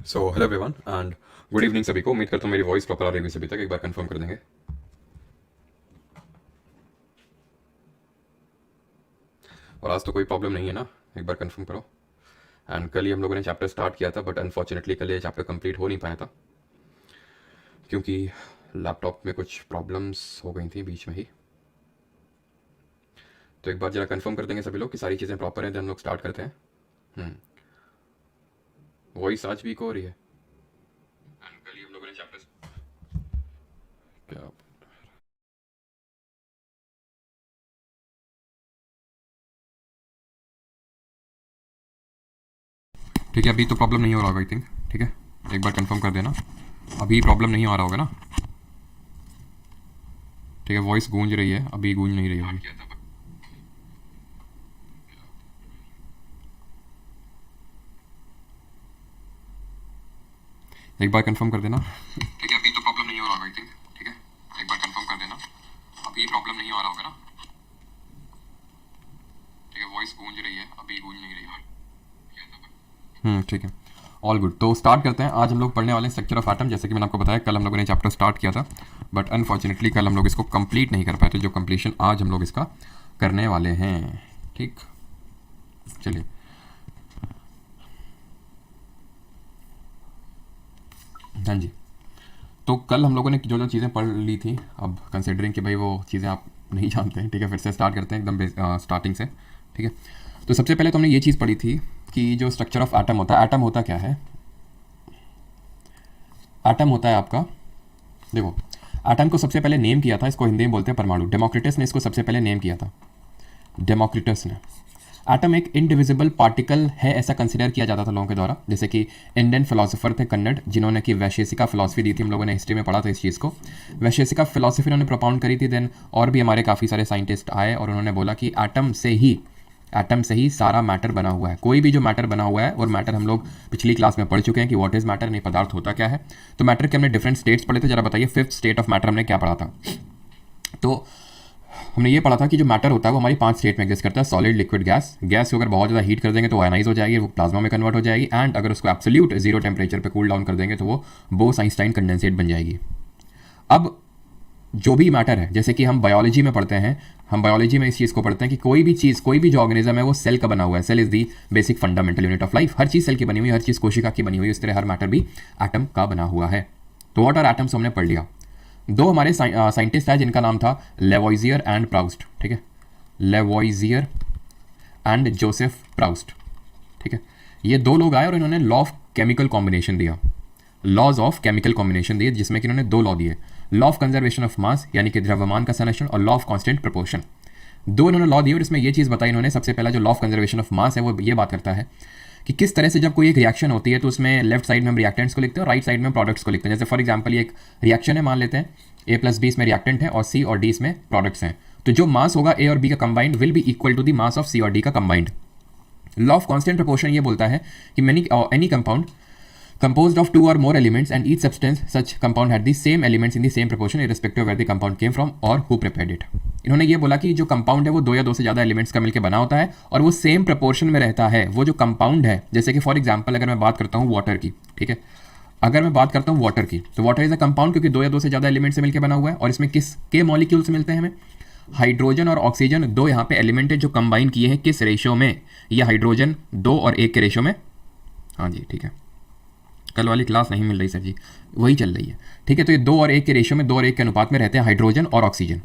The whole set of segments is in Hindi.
So hello everyone and good evening सभी को। उम्मीद करता हूँ मेरी वॉइस प्रॉपर आ रही होगी सभी तक। एक बार कंफर्म कर देंगे। और आज तो कोई प्रॉब्लम नहीं है ना? एक बार कंफर्म करो। एंड कल ही हम लोगों ने चैप्टर स्टार्ट किया था, बट अनफॉर्चुनेटली कल ये चैप्टर कंप्लीट हो नहीं पाया था क्योंकि लैपटॉप में कुछ प्रॉब्लम्स हो गई थी बीच में ही। तो एक बार जरा कंफर्म कर देंगे सभी लोग कि सारी चीज़ें प्रॉपर हैं, देन हम लोग स्टार्ट करते हैं। वॉइस आज वीक हो रही है। एंड कल ही हम लोगों ने चैप्टर क्या ठीक है, अभी तो प्रॉब्लम नहीं हो रहा होगा आई थिंक। ठीक है, एक बार कंफर्म कर देना। अभी प्रॉब्लम नहीं आ रहा होगा ना? ठीक है, वॉइस गूंज रही है, अभी गूंज नहीं रही होगी। एक बार कंफर्म कर देना। ठीक है, अभी तो प्रॉब्लम नहीं हो रहा होगा आई थिंक। ठीक है, एक बार कंफर्म कर देना। अभी प्रॉब्लम नहीं आ रहा होगा ना? ठीक है, वॉइस गूंज रही है, अभी गूंज नहीं रही है। ठीक है, ऑल गुड। तो स्टार्ट करते हैं। आज हम लोग पढ़ने वाले हैं स्ट्रक्चर ऑफ एटम। जैसे कि मैंने आपको बताया, कल हम लोगों ने चैप्टर स्टार्ट किया था, बट अनफॉर्चुनेटली कल हम लोग इसको कंप्लीट नहीं कर पाए थे। जो कंप्लीशन आज हम लोग इसका करने वाले हैं। ठीक, चलिए। हाँ जी, तो कल हम लोगों ने जो जो चीज़ें पढ़ ली थी, अब कंसिडरिंग कि भाई वो चीज़ें आप नहीं जानते हैं, ठीक है, फिर से स्टार्ट करते हैं एकदम स्टार्टिंग से। ठीक है, तो सबसे पहले तो हमने ये चीज़ पढ़ी थी कि जो स्ट्रक्चर ऑफ एटम होता है, एटम होता क्या है? एटम होता है आपका, देखो, एटम को सबसे पहले नेम किया था, इसको हिंदी में बोलते हैं परमाणु। डेमोक्रिटस ने इसको सबसे पहले नेम किया था, डेमोक्रिटस ने। एटम एक इनडिविजिबल पार्टिकल है ऐसा कंसिडर किया जाता था लोगों के द्वारा। जैसे कि इंडियन फिलोसोफर थे कन्नड़, जिन्होंने कि वैशेषिका फिलोसफी दी थी। हम लोगों ने हिस्ट्री में पढ़ा था इस चीज़ को। वैशेषिका फिलोसफी उन्होंने प्रोपाउंड करी थी। देन और भी हमारे काफ़ी सारे साइंटिस्ट आए और उन्होंने बोला कि एटम से ही सारा मैटर बना हुआ है। कोई भी जो मैटर बना हुआ है, और मैटर हम लोग पिछली क्लास में पढ़ चुके हैं कि व्हाट इज मैटर, नहीं पदार्थ होता क्या है। तो मैटर के हमने डिफरेंट स्टेट्स पढ़े थे। जरा बताइए, फिफ्थ स्टेट ऑफ मैटर हमने क्या पढ़ा था? तो हमने ये पढ़ा था कि जो मैटर होता है वो हमारी 5 स्टेट में एग्जिस्ट करता है: सॉलिड, लिक्विड, गैस। गैस को अगर बहुत ज़्यादा हीट कर देंगे तो वो आयनाइज हो जाएगी, वो प्लाज्मा में कन्वर्ट हो जाएगी। एंड अगर उसको एब्सोल्यूट जीरो टेम्परेचर पे कूल डाउन कर देंगे तो वो बोस-आइंस्टाइन कंडेंसेट बन जाएगी। अब जो भी मैटर है, जैसे कि हम बायोलॉजी में पढ़ते हैं, हम बायोलॉजी में इस चीज़ को पढ़ते हैं कि कोई भी चीज़, कोई भी जो ऑर्गेनिज्म है वो सेल का बना हुआ है। Cell is the basic fundamental unit of life. हर चीज़ सेल की बनी हुई है, हर चीज़ कोशिका की बनी हुई है। इस तरह हर मैटर भी एटम का बना हुआ है। तो व्हाट आर एटम्स हमने पढ़ लिया। दो हमारे साइंटिस्ट हैं जिनका नाम था लेवॉइजियर एंड प्राउस्ट। ठीक है, लेवॉइजियर एंड जोसेफ प्राउस्ट। ठीक है, ये दो लोग आए और इन्होंने लॉ ऑफ केमिकल कॉम्बिनेशन दिया, लॉज ऑफ केमिकल कॉम्बिनेशन दिए, जिसमें कि इन्होंने 2 लॉ दिए: law of conservation of mass, यानी कि द्रव्यमान का संरक्षण, और लॉ ऑफ कांस्टेंट प्रोपोर्शन। 2 इन्होंने लॉ दिए और इसमें ये चीज़ बताई इन्होंने। सबसे पहला जो law of conservation of mass है वो ये बात करता है कि किस तरह से जब कोई एक रिएक्शन होती है तो उसमें लेफ्ट साइड में हम रिएक्टेंट्स को लिखते हैं और राइट साइड में प्रोडक्ट्स को लिखते हैं। जैसे फॉर एग्जांपल ये एक रिएक्शन है, मान लेते हैं A+B इसमें रिएक्टेंट है और C और D इसमें प्रोडक्ट्स हैं। तो जो मास होगा A और B का combined will be equal to the mass of C और D का combined. Law of constant proportion ये बोलता है कि any compound composed of 2 or more elements and each substance such compound had the same elements in the same proportion irrespective of where the compound came from or who prepared it। इन्होंने ये बोला कि जो कंपाउंड है वो 2 या 2 से ज़्यादा एलिमेंट्स का मिलकर बना होता है और वो सेम प्रपोर्शन में रहता है। वो जो कंपाउंड है, जैसे कि फॉर एग्जांपल अगर मैं बात करता हूँ वाटर की, ठीक है, अगर मैं बात करता हूँ वाटर की, तो वाटर इज अ कंपाउंड क्योंकि 2 या 2 से ज़्यादा एलिमेंट से मिलकर बना हुआ है। और इसमें किस के मॉलिक्यूल्स मिलते हैं हमें? हाइड्रोजन और ऑक्सीजन, 2 यहाँ पे एलिमेंट है जो कंबाइन किए हैं। किस रेशो में? ये हाइड्रोजन 2 और 1 के रेशो में। हाँ जी, ठीक है, कल वाली क्लास नहीं मिल रही सर जी, वही चल रही है। ठीक है, तो ये 2 और 1 के रेशो में, 2 और 1 के अनुपात में रहते हैं हाइड्रोजन और ऑक्सीजन।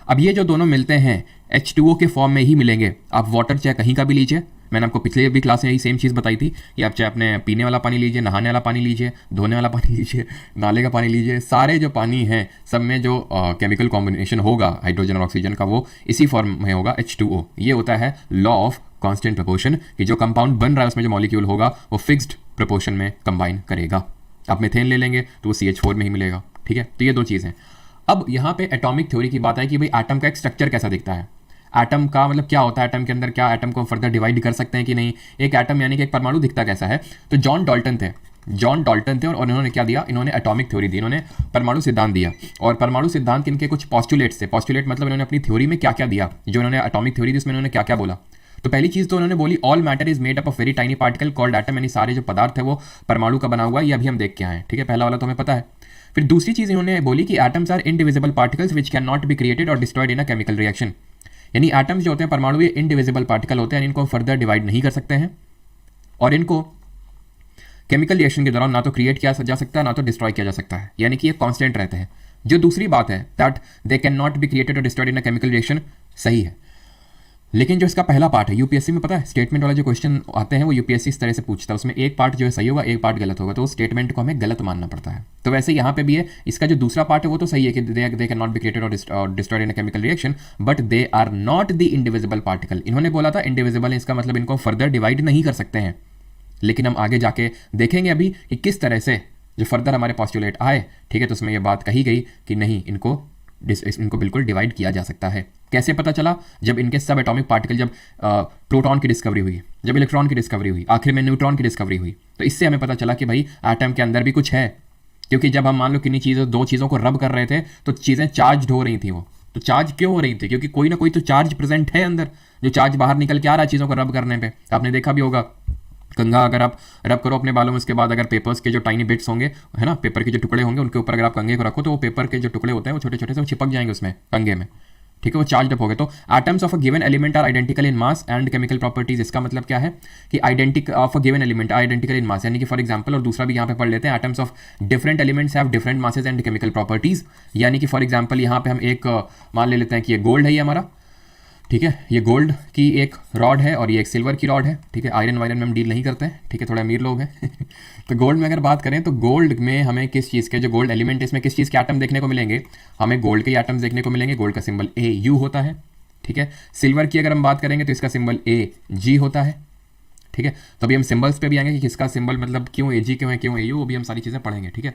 अब ये जो दोनों मिलते हैं H2O के फॉर्म में ही मिलेंगे। आप वाटर चाहे कहीं का भी लीजिए, मैंने आपको पिछले भी क्लास में यही सेम चीज़ बताई थी कि आप चाहे अपने पीने वाला पानी लीजिए, नहाने वाला पानी लीजिए, धोने वाला पानी लीजिए, नाले का पानी लीजिए, सारे जो पानी हैं सब में जो केमिकल कॉम्बिनेशन होगा हाइड्रोजन और ऑक्सीजन का वो इसी फॉर्म में होगा, H2O। ये होता है लॉ ऑफ कांस्टेंट प्रोपोर्शन कि जो कंपाउंड बन रहा है उसमें जो मॉलिक्यूल होगा वो फिक्स्ड प्रोपोर्शन में कंबाइन करेगा। आप मेथेन ले लेंगे तो वो CH4 में ही मिलेगा। ठीक है, तो ये 2 चीज़ें। अब यहाँ पे एटॉमिक थ्योरी की बात है कि भाई एटम का एक स्ट्रक्चर कैसा दिखता है। एटम का मतलब क्या होता है, एटम के अंदर क्या एटम को फर्दर डिवाइड कर सकते हैं कि नहीं। एक एटम यानी कि एक परमाणु दिखता कैसा है। तो जॉन डाल्टन थे और इन्होंने क्या दिया, इन्होंने एटॉमिक थ्योरी दी, इन्होंने परमाणु सिद्धांत दिया। और परमाणु सिद्धांत के इनके कुछ पॉस्टुलेट्स थे। पॉस्टुलेट मतलब इन्होंने अपनी थ्योरी में क्या क्या दिया, जो इन्होंने एटॉमिक थ्योरी दी उसमें इन्होंने क्या क्या बोला। तो पहली चीज़ तो उन्होंने बोली all matter is made up of very tiny particle called atom, यानी सारे जो पदार्थ है वो परमाणु का बना हुआ है, ये अभी हम देख के आए हैं, ठीक है, पहला वाला तो हमें पता है। फिर दूसरी चीज़ इन्होंने बोली कि atoms are indivisible particles which can not be created और destroyed in a chemical reaction, यानी एटम्स जो होते हैं परमाणु ये इनडिविजिबल पार्टिकल होते हैं, इनको फर्दर डिवाइड नहीं कर सकते हैं और इनको केमिकल रिएक्शन के दौरान ना तो क्रिएट किया जा सकता है ना तो डिस्ट्रॉय किया जा सकता है, यानी कि ये कांस्टेंट रहते हैं। जो दूसरी बात है that they can not be created और destroyed in a chemical reaction, सही है। लेकिन जो इसका पहला पार्ट है यूपीएससी में पता है स्टेटमेंट वाला जो क्वेश्चन आते हैं वो यूपीएससी इस तरह से पूछता है, उसमें एक पार्ट जो है सही होगा एक पार्ट गलत होगा, तो उस स्टेटमेंट को हमें गलत मानना पड़ता है। तो वैसे यहाँ पे भी है, इसका जो दूसरा पार्ट है वो तो सही है कि they can not be created और destroyed in a chemical reaction but they are not the indivisible particle. इन्होंने बोला था इंडिविजिबल है, इसका मतलब इनको फर्दर डिवाइड नहीं कर सकते हैं, लेकिन हम आगे जाके देखेंगे अभी कि किस तरह से जो फर्दर हमारे पॉस्टुलेट आए, ठीक है, तो उसमें ये बात कही गई कि नहीं इनको बिल्कुल डिवाइड किया जा सकता है। कैसे पता चला? जब इनके सब एटॉमिक पार्टिकल, जब प्रोटॉन की डिस्कवरी हुई, जब इलेक्ट्रॉन की डिस्कवरी हुई, आखिर में न्यूट्रॉन की डिस्कवरी हुई, तो इससे हमें पता चला कि भाई एटम के अंदर भी कुछ है। क्योंकि जब हम मान लो किन्हीं चीज़ों दो चीज़ों को रब कर रहे थे तो चीज़ें चार्ज हो रही थी, वो तो चार्ज क्यों हो रही थी? क्योंकि कोई ना कोई तो चार्ज प्रेजेंट है अंदर, जो चार्ज बाहर निकल के आ रहा है चीज़ों को रब करने पे। आपने देखा भी होगा कंघा अगर आप रब करो अपने बालों में, उसके बाद अगर पेपर्स के जो टाइनी बिट्स होंगे, है ना, पेपर के जो टुकड़े होंगे उनके ऊपर अगर आप कंघे को रखो तो वो पेपर के जो टुकड़े होते हैं वो छोटे छोटे से वो चिपक जाएंगे उसमें कंघे में, ठीक है, वो चार्ज अप हो गए। तो atoms of a given element are identical in mass and chemical properties. इसका मतलब क्या है कि of a given element identical in mass, यानी कि फॉर एग्जांपल, और दूसरा भी यहाँ पे पढ़ लेते हैं, atoms of different elements have different masses and chemical properties. यानी कि फॉर एग्जांपल यहाँ पे हम एक मान ले लेते हैं कि ये गोल्ड है, ये हमारा, ठीक है, ये गोल्ड की एक रॉड है और ये एक सिल्वर की रॉड है, ठीक है, आयरन वायरन में हम डील नहीं करते हैं, ठीक है, थोड़े अमीर लोग हैं तो गोल्ड में अगर बात करें तो गोल्ड में हमें किस चीज़ के, जो गोल्ड एलिमेंट है इसमें किस चीज़ के एटम देखने को मिलेंगे? हमें गोल्ड के एटम्स देखने को मिलेंगे। गोल्ड का सिंबल AU होता है, ठीक है। सिल्वर की अगर हम बात करेंगे तो इसका सिंबल AG होता है, ठीक है। तो अभी हम सिंबल्स पे भी आएंगे कि किसका सिंबल मतलब क्यों AG क्यों है, क्यों AU, वो भी हम सारी चीज़ें पढ़ेंगे, ठीक है।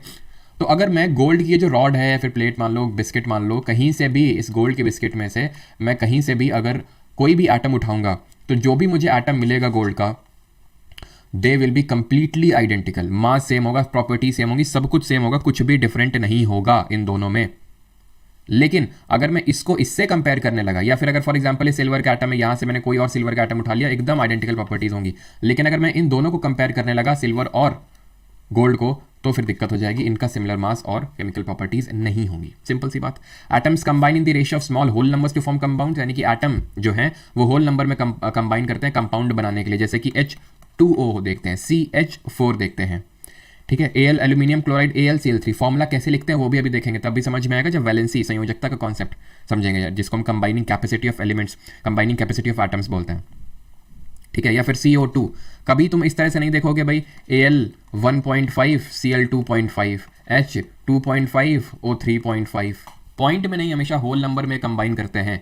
तो अगर मैं गोल्ड की जो रॉड है, फिर प्लेट मान लो, बिस्किट मान लो, कहीं से भी इस गोल्ड के बिस्किट में से मैं कहीं से भी अगर कोई भी एटम उठाऊंगा तो जो भी मुझे एटम मिलेगा गोल्ड का, they will be completely identical. Mass same होगा, प्रॉपर्टी सेम होगी, सब कुछ सेम होगा, कुछ भी डिफरेंट नहीं होगा इन दोनों में। लेकिन अगर मैं इसको इससे कंपेयर करने लगा, या फिर अगर फॉर एग्जांपल ये सिल्वर का एटम है, यहां से मैंने कोई और सिल्वर का एटम उठा लिया, एकदम आइडेंटिकल प्रॉपर्टीज होंगी। लेकिन अगर मैं इन दोनों को कंपेयर करने लगा, सिल्वर और गोल्ड को, तो फिर दिक्कत हो जाएगी, इनका सिमिलर मास और केमिकल प्रॉपर्टीज नहीं होंगी। सिंपल सी बात। Atoms combine in the ratio of small whole numbers to form compound, यानी कि एटम जो है वो होल नंबर में कंबाइन करते हैं कंपाउंड बनाने के लिए। जैसे कि H2O देखते हैं, CH4 देखते हैं, ठीक है, Al aluminium chloride AlCl3। Formula कैसे लिखते हैं वो भी अभी देखेंगे, तब भी समझ में आएगा जब वैलेंसी संयोजकता का कॉन्सेप्ट समझेंगे, जिसको हम combining capacity of elements, combining capacity of atoms बोलते हैं, ठीक है। या फिर CO2, कभी तुम इस तरह से नहीं देखोगे भाई Al 1.5 Cl 2.5 H 2.5 O 3.5, point में नहीं, हमेशा होल नंबर में कंबाइन करते हैं।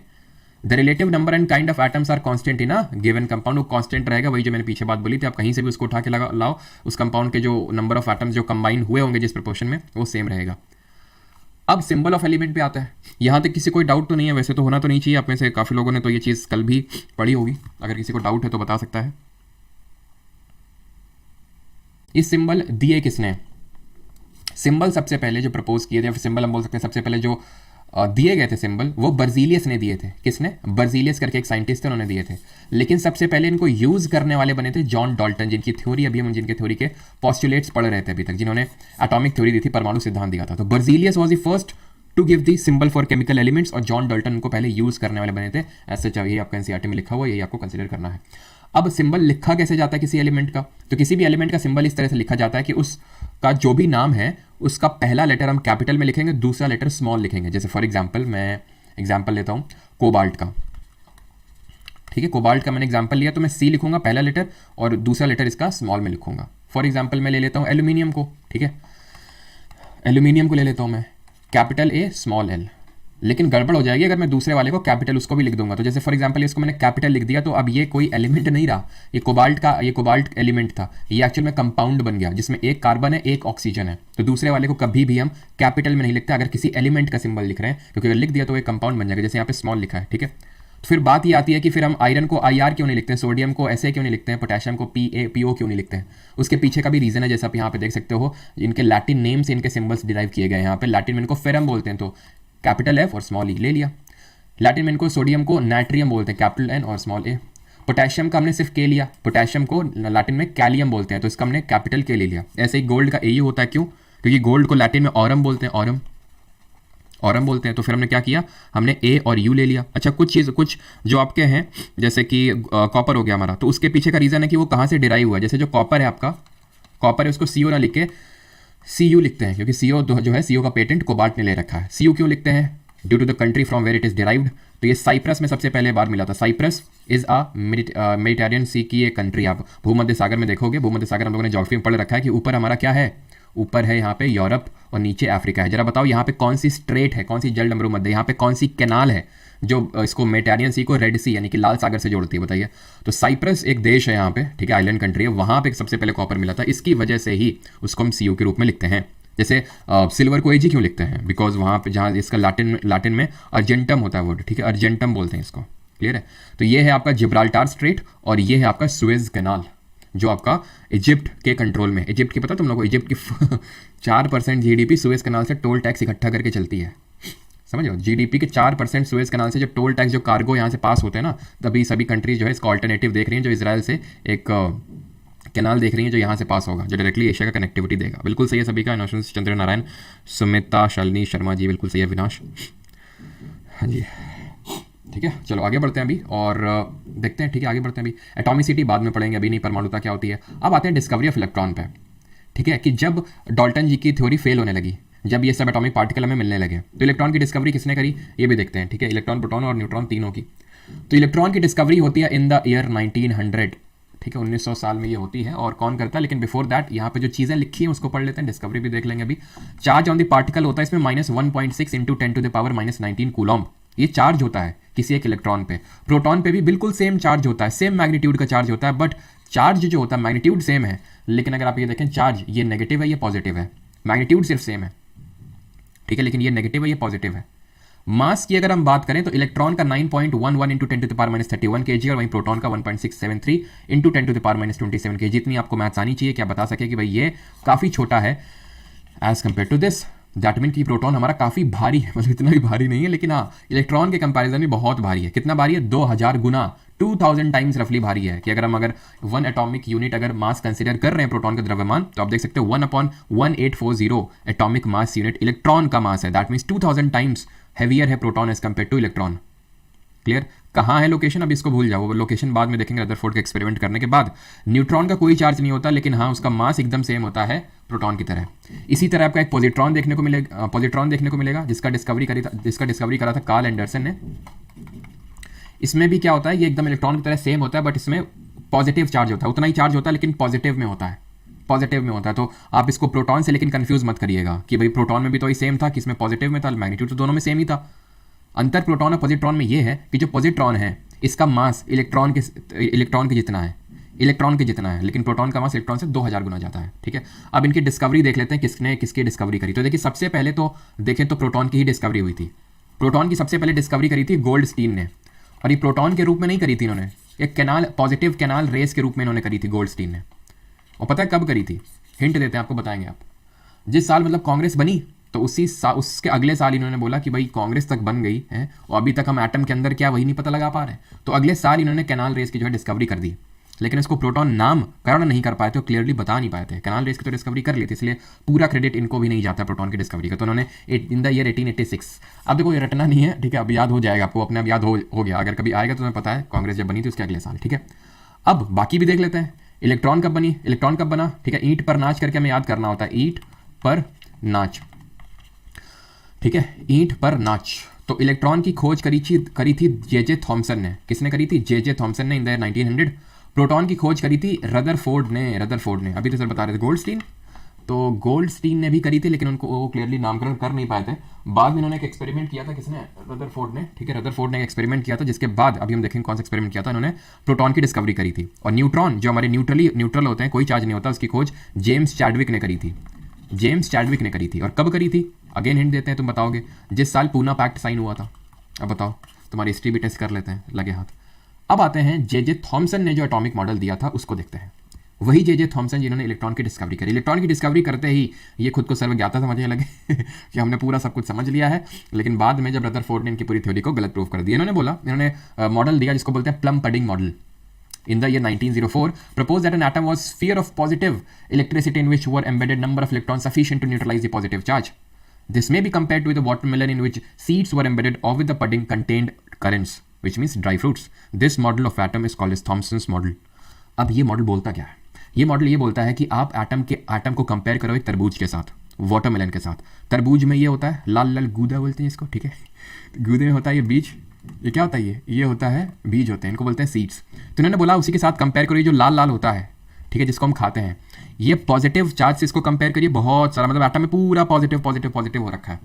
The relative number and kind of atoms are constant in a given compound, वो कांस्टेंट रहेगा, वही जो मैंने पीछे बात बोली थी, आप कहीं से भी उसको उठा के लाओ, उस कंपाउंड के जो नंबर ऑफ एटम्स जो कंबाइन हुए होंगे जिस प्रोपोर्शन में, वो सेम रहेगा। अब सिंबल ऑफ एलिमेंट पे आता है। यहाँ तक किसी कोई डाउट तो नहीं है, वैसे तो होना तो नहीं चाहिए, आप में से काफ़ी लोगों ने तो ये चीज़ कल भी पढ़ी होगी, अगर किसी को डाउट है तो बता सकता है। ये सिंबल दिए किसने? सिंबल सबसे पहले जो प्रपोज किए थे, सिंबल हम बोल सकते हैं सबसे पहले जो दिए गए थे सिंबल, वो बर्जीलियस ने दिए थे। किसने? बर्जीलियस करके एक साइंटिस्ट थे, उन्होंने दिए थे। लेकिन सबसे पहले इनको यूज करने वाले बने थे जॉन डाल्टन, जिनकी थ्योरी अभी हम जिनके थ्योरी के पॉस्टुलेट्स पढ़ रहे थे अभी तक, जिन्होंने एटॉमिक थ्योरी दी थी, परमाणु सिद्धांत दिया था। तो Berzelius was the first to give the symbol for chemical elements, और जॉन डाल्टन उनको पहले यूज करने वाले बने थे। ऐसे चाहिए आपका एनसीईआरटी में लिखा हुआ, यही आपको कंसिडर करना है। अब सिंबल लिखा कैसे जाता है किसी एलिमेंट का? तो किसी भी एलिमेंट का सिंबल इस तरह से लिखा जाता है कि उसका जो भी नाम है उसका पहला लेटर हम कैपिटल में लिखेंगे, दूसरा लेटर स्मॉल लिखेंगे। जैसे फॉर एग्जांपल मैं एग्जांपल लेता हूं कोबाल्ट का, ठीक है, कोबाल्ट का मैंने एग्जांपल लिया, तो मैं C लिखूंगा पहला लेटर और दूसरा लेटर इसका स्मॉल में लिखूंगा। फॉर एग्जांपल मैं ले लेता हूं एल्यूमिनियम को, ठीक है, एल्यूमिनियम को ले लेता हूं मैं कैपिटल A स्मॉल l। लेकिन गड़बड़ हो जाएगी अगर मैं दूसरे वाले को कैपिटल उसको भी लिख दूंगा। तो जैसे फॉर एग्जांपल इसको मैंने कैपिटल लिख दिया, तो अब ये कोई एलिमेंट नहीं रहा, ये कोबाल्ट एलिमेंट था, ये एक्चुअल में कंपाउंड बन गया जिसमें एक कार्बन है एक ऑक्सीजन है। तो दूसरे वाले को कभी भी हम कैपिटल में नहीं लिखते अगर किसी एलिमेंट का सिंबल लिख रहे हैं, क्योंकि अगर लिख दिया तो एक कंपाउंड बन जाएगा, जैसे यहाँ पे स्मॉल लिखा है, ठीक है। तो फिर बात ये आती है कि फिर हम आयरन को IR क्यों नहीं लिखते हैं, सोडियम को SA क्यों नहीं लिखते हैं, पोटेशियम को PO क्यों नहीं लिखते हैं? उसके पीछे का भी रीजन है, जैसे आप यहाँ पे देख सकते हो, इनके लैटिन नेम से इनके सिंबल्स डिराइव किए गए। यहाँ पे लैटिन में इनको फेरम बोलते हैं, तो कैपिटल F और स्मॉल E ले लिया। लैटिन में इनको सोडियम को नाइट्रियम बोलते हैं, कैपिटल N और स्मॉल A। पोटेशियम का हमने सिर्फ के लिया, पोटेशियम को लैटिन में कैलियम बोलते हैं, तो इसका हमने कैपिटल के ले लिया। ऐसे ही गोल्ड का एयू होता है, क्यों? क्योंकि गोल्ड को लैटिन में ऑरम बोलते हैं, ऑरम ऑरम बोलते हैं। तो फिर हमने क्या किया, हमने ए और यू ले लिया। अच्छा, कुछ जो आपके हैं जैसे कि कॉपर हो गया हमारा, तो उसके पीछे का रीज़न है कि वो कहाँ से डिराइव हुआ है। जैसे जो कॉपर है आपका, कॉपर है, उसको सीओ ना लिख के सीयू लिखते हैं, क्योंकि सीओ जो है सीओ का पेटेंट कोबाल्ट ने ले रखा है। सीयू क्यों लिखते हैं? Due to the country from where it is derived. तो ये साइप्रस में सबसे पहले बार मिला था। Cyprus is a Mediterranean sea की एक कंट्री। आप भूमध्य सागर में देखोगे, भूमध्य सागर हम लोगों ने ज्योग्राफी में पढ़ रखा है कि ऊपर हमारा क्या है, ऊपर है यहाँ पे यूरोप और नीचे अफ्रीका है। जरा बताओ यहाँ पे कौन सी स्ट्रेट है, कौन सी जल डमरू मध्य, यहाँ पे कौन सी कैनाल है जो इसको मेडिटेरियन सी को रेड सी यानी कि लाल सागर से जोड़ती है, बताइए। तो साइप्रस एक देश है यहाँ पे, ठीक है, आइलैंड कंट्री है, वहाँ पे सबसे पहले कॉपर मिला था। इसकी वजह से ही उसको हम सीयू के रूप में लिखते हैं। जैसे सिल्वर को एजी क्यों लिखते हैं? बिकॉज वहाँ पे जहाँ इसका लैटिन में अर्जेंटम होता है वर्ड, ठीक है, अर्जेंटम बोलते हैं इसको। क्लियर है? तो ये है आपका जिब्राल्टार स्ट्रेट और ये है आपका सुएज कैनाल जो आपका इजिप्ट के कंट्रोल में। इजिप्ट की पता तुम लोगों को, इजिप्ट की 4% जीडीपी सुएज कैनाल से टोल टैक्स इकट्ठा करके चलती है। समझ लो, जीडीपी के 4% सुएज कैनाल से जो टोल टैक्स जो कार्गो यहाँ से पास होते हैं ना, तभी सभी कंट्रीज जो है इसका ऑल्टरनेटिव देख रही हैं, जो इसराइल से एक कैनाल देख रही हैं जो यहाँ से पास होगा, जो डायरेक्टली एशिया का कनेक्टिविटी देगा। बिल्कुल सही है सभी का। इनोशन चंद्र नारायण, सुमिता, शालिनी शर्मा जी, बिल्कुल सही है। विनाश, हाँ जी, ठीक है। चलो आगे बढ़ते हैं अभी और देखते हैं, ठीक है, आगे बढ़ते हैं। अभी एटॉमिसिटी बाद में पढ़ेंगे, अभी नहीं, परमाणुता क्या होती है। अब आते हैं डिस्कवरी ऑफ इलेक्ट्रॉन पे, ठीक है, कि जब डाल्टन जी की थ्योरी फेल होने लगी, जब ये सब एटॉमिक पार्टिकल हमें मिलने लगे, तो इलेक्ट्रॉन की डिस्कवरी किसने करी, ये भी देखते हैं, ठीक है। इलेक्ट्रॉन, प्रोटॉन और न्यूट्रॉन तीनों की। तो इलेक्ट्रॉन की डिस्कवरी होती है इन द ईयर 1900, ठीक है, 1900 साल में ये होती है। और कौन करता है? लेकिन बिफोर दैट यहाँ पे जो चीज़ें लिखी हैं उसको पढ़ लेते हैं, डिस्कवरी भी देख लेंगे अभी। चार्ज ऑन द पार्टिकल होता है इसमें -1.6 × 10⁻⁻19 कूलॉम, ये चार्ज होता है किसी एक इलेक्ट्रॉन पे। प्रोटॉन पे भी बिल्कुल सेम चार्ज होता है, सेम मैग्नीट्यूड का चार्ज होता है, बट चार्ज जो होता है मैग्नीट्यूड सेम है, लेकिन अगर आप ये देखें चार्ज ये नेगेटिव है, ये पॉजिटिव है, मैग्नीट्यूड सिर्फ सेम है, ठीक है, लेकिन ये नेगेटिव है, ये पॉजिटिव है। मास की अगर हम बात करें तो इलेक्ट्रॉन का 9.11 × 10⁻31 kg और वहीं प्रोटॉन का 1.673 × 10⁻27 kg। इतनी आपको मैथ्स आनी चाहिए, क्या बता सके कि भाई ये काफ़ी छोटा है as compare to this. That mean कि प्रोटॉन हमारा काफ़ी भारी है, मतलब इतना भी भारी नहीं है, लेकिन हाँ इलेक्ट्रॉन के कंपैरिजन में बहुत भारी है। कितना भारी है? 2000 गुना, 2000 टाइम्स रफली भारी है। कि अगर हम 1 एटॉमिक यूनिट अगर मास कंसिडर कर रहे हैं प्रोटॉन का द्रव्यमान, तो आप देख सकते हो 1/1840 एटॉमिक मास यूनिट इलेक्ट्रॉन का मास है। दैट मीन्स 2000 टाइम्स हैवियर है proton as compare to electron. Clear? कहाँ है लोकेशन, अब इसको भूल जाओ, वो लोकेशन बाद में देखेंगे रदरफोर्ड के एक्सपेरिमेंट करने के बाद। न्यूट्रॉन का कोई चार्ज नहीं होता, लेकिन हाँ उसका मास एकदम सेम होता है प्रोटॉन की तरह। इसी तरह आपका एक पॉजिट्रॉन देखने को मिलेगा, जिसका डिस्कवरी करा था कार्ल एंडरसन ने। इसमें भी क्या होता है, ये एकदम इलेक्ट्रॉन की तरह सेम होता है, बट इसमें पॉजिटिव चार्ज होता है, उतना ही चार्ज होता है लेकिन पॉजिटिव में होता है, तो आप इसको प्रोटॉन से लेकिन कंफ्यूज मत करिएगा कि भाई प्रोटॉन में भी तो ही सेम था, कि इसमें पॉजिटिव में था, मैग्नीट्यूड तो दोनों में सेम ही था। अंतर प्रोटॉन और पॉजिट्रॉन में ये है कि जो पॉजिट्रॉन है इसका मास इलेक्ट्रॉन के जितना है, लेकिन प्रोटॉन का मास इलेक्ट्रॉन से 2000 गुना जाता है, ठीक है। अब इनकी डिस्कवरी देख लेते हैं, किसने किसकी डिस्कवरी करी। तो देखिए सबसे पहले तो देखें तो प्रोटॉन की ही डिस्कवरी हुई थी। प्रोटॉन की सबसे पहले डिस्कवरी करी थी गोल्डस्टीन ने, और ये प्रोटॉन के रूप में नहीं करी थी इन्होंने, एक कैनाल, पॉजिटिव कैनाल रेस के रूप में इन्होंने करी थी गोल्डस्टीन ने। और पता है कब करी थी? हिंट देते हैं आपको, बताएंगे आप। जिस साल मतलब कांग्रेस बनी, तो उसके अगले साल इन्होंने बोला कि भाई कांग्रेस तक बन गई है और अभी तक हम एटम के अंदर क्या वही नहीं पता लगा पा रहे हैं, तो अगले साल इन्होंने कैनाल रेस की जो है डिस्कवरी कर दी। लेकिन इसको प्रोटॉन नामकरण नहीं कर पाए थे, क्लियरली बता नहीं पाए थे। कैनाल रेस की तो डिस्कवरी कर ली थी, इसलिए पूरा क्रेडिट इनको भी नहीं जाता प्रोटॉन की डिस्कवरी का। तो उन्होंने इन द ईयर 1886, अब देखो ये रटना नहीं है, ठीक है, अब याद हो जाएगा आपको, अपने आप याद हो गया, अगर कभी आएगा तो तुम्हें पता है कांग्रेस जब बनी थी उसके अगले साल, ठीक है। अब बाकी भी देख लेते हैं, इलेक्ट्रॉन कब बना, ठीक है। ईंट पर नाच करके हमें याद करना होता है, ईंट पर नाच, ठीक है, ईंट पर नाच। तो इलेक्ट्रॉन की खोज करी थी जे थॉमसन ने। किसने करी थी? जे थॉमसन ने इन द 1900। प्रोटॉन की खोज करी थी रदरफोर्ड ने। अभी तो सर बता रहे थे गोल्डस्टीन, तो गोल्डस्टीन ने भी करी थी, लेकिन उनको वो क्लियरली नामकरण कर नहीं पाए थे। बाद में इन्होंने एक एक्सपेरिमेंट किया था, किसने? रदरफोर्ड ने, ठीक है, रदरफोर्ड ने एक एक्सपेरिमेंट किया था, जिसके बाद अभी हम देखेंगे कौन सा एक्सपेरिमेंट किया था। इन्होंने प्रोटॉन की डिस्कवरी करी थी। और न्यूट्रॉन जो हमारे न्यूट्रल होते हैं, कोई चार्ज नहीं होता, उसकी खोज जेम्स चैडविक ने करी थी। और कब करी थी? अगेन हिंट देते हैं, तुम बताओगे, जिस साल पूना पैक्ट साइन हुआ था। अब बताओ, तुम्हारी हिस्ट्री भी टेस्ट कर लेते हैं, लगे हाथ। अब आते हैं जे थॉमसन ने जो एटॉमिक मॉडल दिया था उसको देखते हैं। वही जे थॉमसन जिन्होंने इलेक्ट्रॉन की डिस्कवरी करी। इलेक्ट्रॉन की डिस्कवरी करते ही ये खुद को सर्वज्ञाता समझने लगे कि हमने पूरा सब कुछ समझ लिया है। लेकिन बाद में जब रदरफोर्ड ने इनकी पूरी थ्योरी को गलत प्रूव कर दिया, इन्होंने मॉडल दिया जिसको बोलते हैं plum pudding model. in the year 1904 proposed that an atom was sphere of positive electricity in which were embedded number of electrons sufficient to neutralize the positive charge. This may be compared with the watermelon in which seeds were embedded or with the pudding contained currants, which means dry fruits. This model of atom is called as Thomson's model. अब ये मॉडल बोलता क्या है? ये मॉडल ये बोलता है कि आप एटम को कंपेयर करो एक तरबूज के साथ, वाटरमेलन के साथ। तरबूज में ये होता है लाल लाल गूदा बोलते हैं इसको, ठीक है, गूदे में होता है ये बीज, ये क्या होता है, ये होता है बीज होते हैं, इनको बोलते हैं सीड्स। तो इन्होंने बोला उसी के साथ कंपेयर करिए जो लाल लाल होता है, ठीक है, जिसको हम खाते हैं, ये पॉजिटिव चार्ज से इसको कंपेयर करिए बहुत सारा, मतलब एटम में पूरा पॉजिटिव पॉजिटिव पॉजिटिव हो रखा है,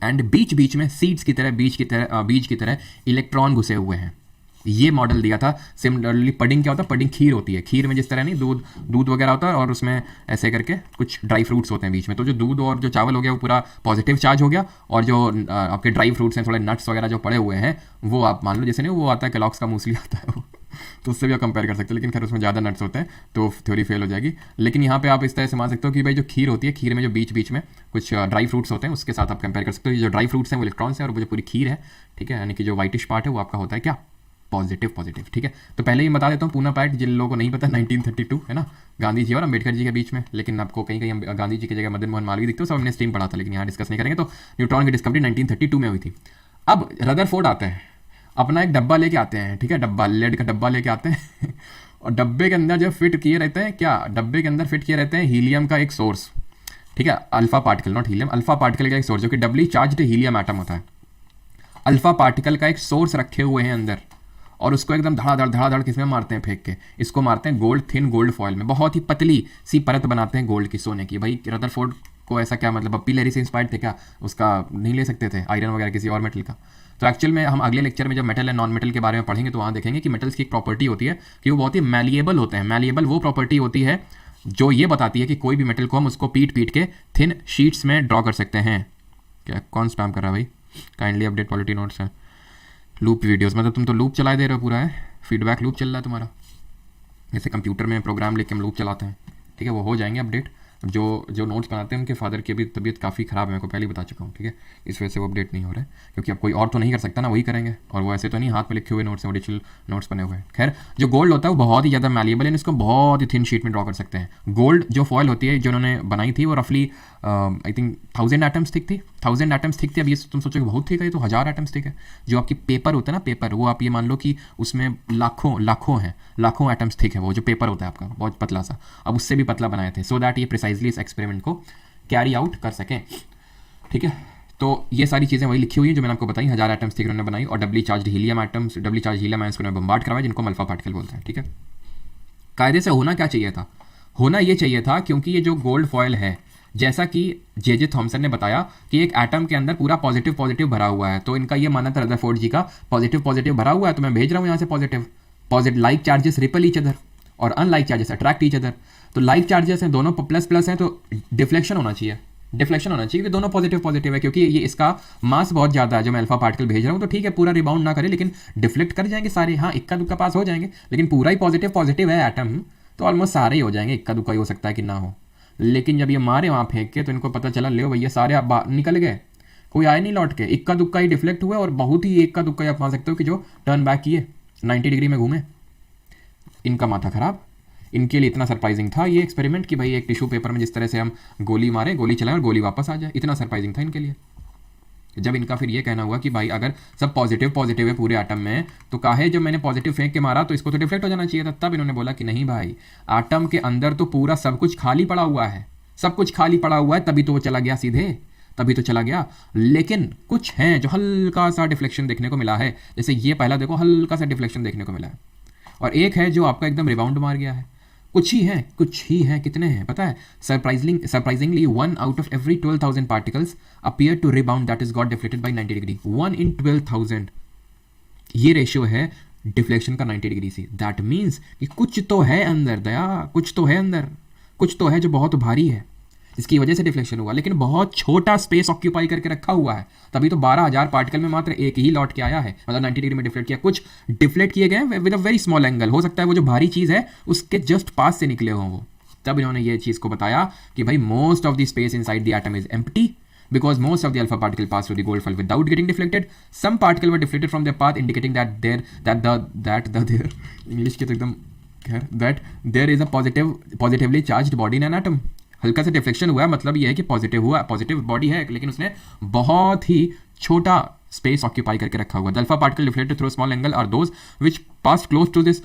एंड बीच बीच में सीड्स की तरह बीज की तरह इलेक्ट्रॉन घुसे हुए हैं। ये मॉडल दिया था। सिमिलरली पडिंग क्या होता है, पडिंग खीर होती है, खीर में जिस तरह नहीं दूध वगैरह होता है और उसमें ऐसे करके कुछ ड्राई फ्रूट्स होते हैं बीच में, तो जो दूध और जो चावल हो गया वो पूरा पॉजिटिव चार्ज हो गया, और जो आपके ड्राई फ्रूट्स हैं, थोड़े नट्स वगैरह जो पड़े हुए हैं, वो आप मान लो जैसे नहीं वो आता है केलॉग्स का मूसली आता है वो, तो उससे भी आप कंपेयर कर सकते हैं, लेकिन खैर उसमें ज़्यादा नट्स होते हैं तो थ्योरी फेल हो जाएगी। लेकिन यहाँ पे आप इस तरह से मान सकते हो कि भाई जो खीर होती है, खीर में जो बीच बीच में कुछ ड्राई फ्रूट्स होते हैं उसके साथ आप कंपेयर कर सकते हो। जो ड्राई फ्रूट्स हैं वो इलेक्ट्रॉन्स हैं और वो जो पूरी खीर है, ठीक है, यानी कि जो वाइटिश पार्ट है वो आपका होता है क्या, पॉजिटिव, ठीक है। तो पहले ही बता देता हूँ पूना पैक्ट, जिन लोगों को नहीं पता 1932 है ना, गांधी जी और अम्बेडकर जी के बीच में, लेकिन आपको कहीं कहीं गांधी जी की जगह मदन मोहन मालवीय दिखते हो, सब हमने स्ट्रीम पढ़ा था, लेकिन यहाँ डिस्कस नहीं करेंगे। तो न्यूट्रॉन की डिस्कवरी 1932 में हुई थी। अब रदरफोर्ड आते हैं, अपना एक डब्बा लेके आते हैं, ठीक है, डब्बा लेड का डब्बा लेके आते हैं और डब्बे के अंदर जो फिट किए रहते हैं क्या, डब्बे के अंदर फिट किए रहते हैं हीलियम का एक सोर्स, ठीक है, alpha particle, not helium, alpha particle का एक सोर्स जो कि डबली चार्ज्ड हीलियम एटम होता है। अल्फा पार्टिकल का एक सोर्स रखे हुए हैं अंदर, और उसको एकदम धड़ाधड़ किसमें मारते हैं, फेंक के, इसको मारते हैं गोल्ड, थिन गोल्ड फॉयल में, बहुत ही पतली सी परत बनाते हैं गोल्ड की, सोने की। भाई रदरफोर्ड को ऐसा क्या मतलब, पप्पी लहरी से इंस्पायर्ड थे क्या, उसका नहीं ले सकते थे आयरन वगैरह किसी और मेटल का? तो एक्चुअल में हम अगले लेक्चर में जब मेटल एंड नॉन मेटल के बारे में पढ़ेंगे तो वहाँ देखेंगे कि मेटल्स की एक प्रॉपर्टी होती है कि वो बहुत ही मैलिएबल होते हैं। मैलिएबल वो प्रॉपर्टी होती है जो ये बताती है कि कोई भी मेटल को हम उसको पीट के थिन शीट्स में ड्रॉ कर सकते हैं। क्या कौन स्पैम कर रहा है भाई? काइंडली अपडेट क्वालिटी नोट्स है, लूप वीडियोस, मतलब तुम तो लूप चला दे रहे हो पूरा, है फीडबैक लूप चल रहा है तुम्हारा, जैसे कंप्यूटर में प्रोग्राम लेके हम लूप चलाते हैं, ठीक है, वो हो जाएंगे अपडेट। जो नोट्स बनाते हैं उनके फादर की भी तबीयत काफ़ी ख़राब है, मैं को पहले ही बता चुका हूँ, ठीक है, इस वजह से वो अपडेट नहीं हो रहा है, क्योंकि अब कोई और तो नहीं कर सकता ना, वही करेंगे, और वो ऐसे तो नहीं हाथ में लिखे हुए नोट्स हैं, ओरिजिनल नोट्स बने हुए हैं। खैर जो गोल्ड होता है वो बहुत ही ज़्यादा मैलिएबल है, इसको बहुत ही थिन शीट में ड्रॉ कर सकते हैं। गोल्ड जो फॉयल होती है जो उन्होंने बनाई थी वो रफली आई थिंक 1000 एटम्स थिक थी, 1000 एटम्स थिक थी। अब ये तुम सोचोगे बहुत थिक है, तो 1000 एटम्स थिक है। जो आपकी पेपर होता है ना, पेपर, वो आप ये मान लो कि उसमें लाखों एटम्स थिक है, वो जो पेपर होता है आपका बहुत पतला सा, अब उससे भी पतला बनाए थे, सो दैट ये प्रिसाइजली इस एक्सपेरिमेंट को कैरी आउट कर सकें, ठीक है। तो ये सारी चीज़ें वही लिखी हुई हैं जो मैंने आपको बताई, 1000 एटम्स थिक उन्होंने बनाई, और डबली चार्ज हीलियम आयंस को उन्होंने बम्बार्ड करवाया, जिनको अल्फा पार्टिकल बोलते हैं, ठीक है। कायदे से होना क्या चाहिए था, होना ये चाहिए था, क्योंकि ये जो गोल्ड फॉयल है, जैसा कि जे थॉमसन ने बताया कि एक एटम के अंदर पूरा पॉजिटिव भरा हुआ है, तो इनका ये मानना था रदरफोर्ड जी का, पॉजिटिव भरा हुआ है तो मैं भेज रहा हूँ यहाँ से positive like charges repel each other और unlike charges attract each other. तो लाइक चार्जेस हैं, दोनों प्लस हैं, तो डिफ्लेक्शन होना चाहिए क्योंकि दोनों पॉजिटिव है, क्योंकि ये इसका मास बहुत ज़्यादा है जो मैं अल्फा पार्टिकल भेज रहा हूँ, तो ठीक है पूरा रिबाउंड ना करे लेकिन डिफ्लेक्ट कर जाएंगे सारे, हाँ इक्का दुक्का पास हो जाएंगे, लेकिन पूरा ही पॉजिटिव है एटम, तो ऑलमोस्ट सारे ही हो जाएंगे, इक्का दुक्का ही हो सकता है कि ना हो। लेकिन जब ये मारे वहाँ फेंक के, तो इनको पता चला ले भैया सारे आप निकल गए, कोई आए नहीं लौट के, इक्का दुक्का ही डिफ्लेक्ट हुए, और बहुत ही इक्का दुक्का ही आप मान सकते हो कि जो टर्न बैक किए 90 डिग्री में घूमे, इनका माथा खराब। इनके लिए इतना सरप्राइजिंग था ये एक्सपेरिमेंट कि भाई एक टिश्यू पेपर में जिस तरह से हम गोली मारे, गोली चलाएं और गोली वापस आ जाए, इतना सरप्राइजिंग था इनके लिए। जब इनका फिर ये कहना हुआ कि भाई अगर सब पॉजिटिव है पूरे एटम में, तो काहे जब मैंने पॉजिटिव फेंक के मारा तो इसको तो डिफ्लेक्ट हो जाना चाहिए था, तब इन्होंने बोला कि नहीं भाई, एटम के अंदर तो पूरा सब कुछ खाली पड़ा हुआ है, तभी तो वो चला गया सीधे, तभी तो चला गया। लेकिन कुछ हैं जो हल्का सा डिफ्लेक्शन देखने को मिला है, जैसे ये पहला देखो हल्का सा डिफ्लेक्शन देखने को मिला है, और एक है जो आपका एकदम रिबाउंड मार गया है। कुछ ही हैं, कितने हैं पता है? Surprisingly 1 out of every 12,000 particles appear to rebound, that is got deflected by 90 degree, 1 in 12,000, ये रेशियो है डिफ्लेक्शन का 90 डिग्री से। दैट मीन्स कि कुछ तो है अंदर दया, कुछ तो है जो बहुत भारी है, जिसकी वजह से डिफ्लेक्शन हुआ, लेकिन बहुत छोटा स्पेस ऑक्यूपाई करके रखा हुआ है, तभी तो 12,000 पार्टिकल में मात्र एक ही लौट के आया है, मतलब 90 डिग्री में डिफ्लेक्ट किया। कुछ डिफ्लेक्ट किए गए with a very small angle, हो सकता है वो जो भारी चीज़ है उसके जस्ट पास से निकले हों वो। तब इन्होंने ये चीज़ को बताया कि भाई most of the space inside the atom is empty, because most of the alpha particle pass through the gold foil without getting deflected. Some particle were deflected from their path, indicating that there English के तो एकदम खैर that there is a positively charged body in an atom. हल्का सा डिफ्लेक्शन हुआ है, मतलब ये है कि पॉजिटिव हुआ, पॉजिटिव बॉडी है, लेकिन उसने बहुत ही छोटा स्पेस ऑक्यूपाई करके रखा हुआ. The alpha particle deflected through small angle are those which pass close to this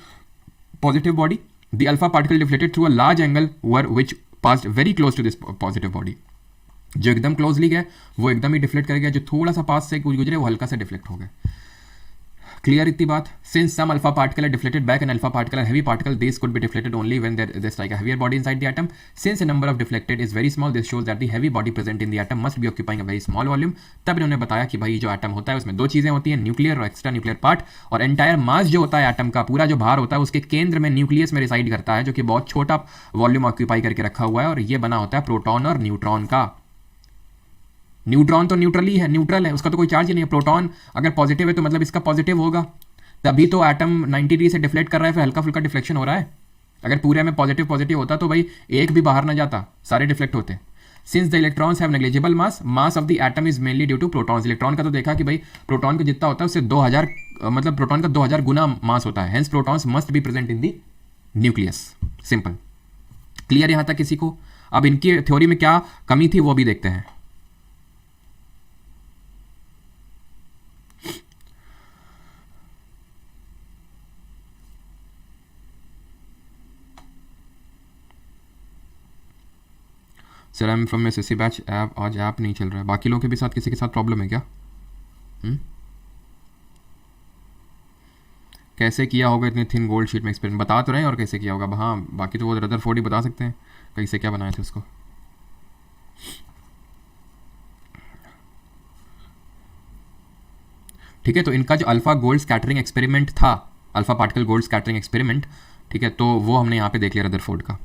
positive body. The alpha particle deflected through a large angle were which pass very close to this positive body. जो एकदम क्लोजली गया वो एकदम ही डिफ्लेक्ट कर गया, जो थोड़ा सा पास से गुजरे वो हल्का सा डिफ्लेक्ट हो गया. क्लियर इतनी बात. Since some alpha particle are deflected back and alpha particle are heavy particle, this could be deflected only when there is like a heavier body inside the atom. Since the number of deflected is very small, this shows that the heavy body present in the atom must be occupying a very small volume. तब इन्होंने बताया कि भाई जो एटम होता है उसमें दो चीजें होती हैं, न्यूक्लियर और एक्स्ट्रा न्यूक्लियर पार्ट. और एंटायर मास जो होता है एटम का, पूरा जो भार होता है उसके केंद्र में न्यूक्लियस में रिसाइड करता है, जो कि बहुत छोटा वॉल्यूम ऑक्यूपाई करके रखा हुआ है. और ये बना होता है प्रोटॉन और न्यूट्रॉन का. न्यूट्रॉन तो न्यूट्रल ही है, न्यूट्रल है, उसका तो कोई चार्ज ही नहीं है. प्रोटॉन अगर पॉजिटिव है तो मतलब इसका पॉजिटिव होगा, तभी तो एटम 90 डिग्री से डिफ्लेक्ट कर रहा है, फिर हल्का फुल्का डिफ्लेक्शन हो रहा है. अगर पूरे में पॉजिटिव होता तो भाई एक भी बाहर ना जाता, सारे डिफ्लेक्ट होते. Since the electrons have negligible mass of the atom is mainly due to protons. Electron का तो देखा कि भाई प्रोटॉन का जितना होता है उससे 2000 मतलब प्रोटॉन का 2000 गुना मास होता है. Hence protons must be present in the nucleus. Simple. Clear यहां तक किसी को? अब इनकी थ्योरी में क्या कमी थी वो भी देखते हैं. Sir I am from SSC batch. App आज ऐप नहीं चल रहा है. बाकी लोगों के भी साथ किसी के साथ प्रॉब्लम है क्या? कैसे किया होगा इतनी थिन गोल्ड शीट में एक्सपेरिमेंट? बता तो रहे हैं और कैसे किया होगा. हाँ बाकी तो वो रदरफोर्ड ही बता सकते हैं कैसे क्या बनाए थे उसको. ठीक है, तो इनका जो अल्फा गोल्ड स्कैटरिंग एक्सपेरिमेंट था, alpha particle gold scattering experiment, ठीक है, तो वो हमने यहाँ पे देख लिया रदरफोर्ड का.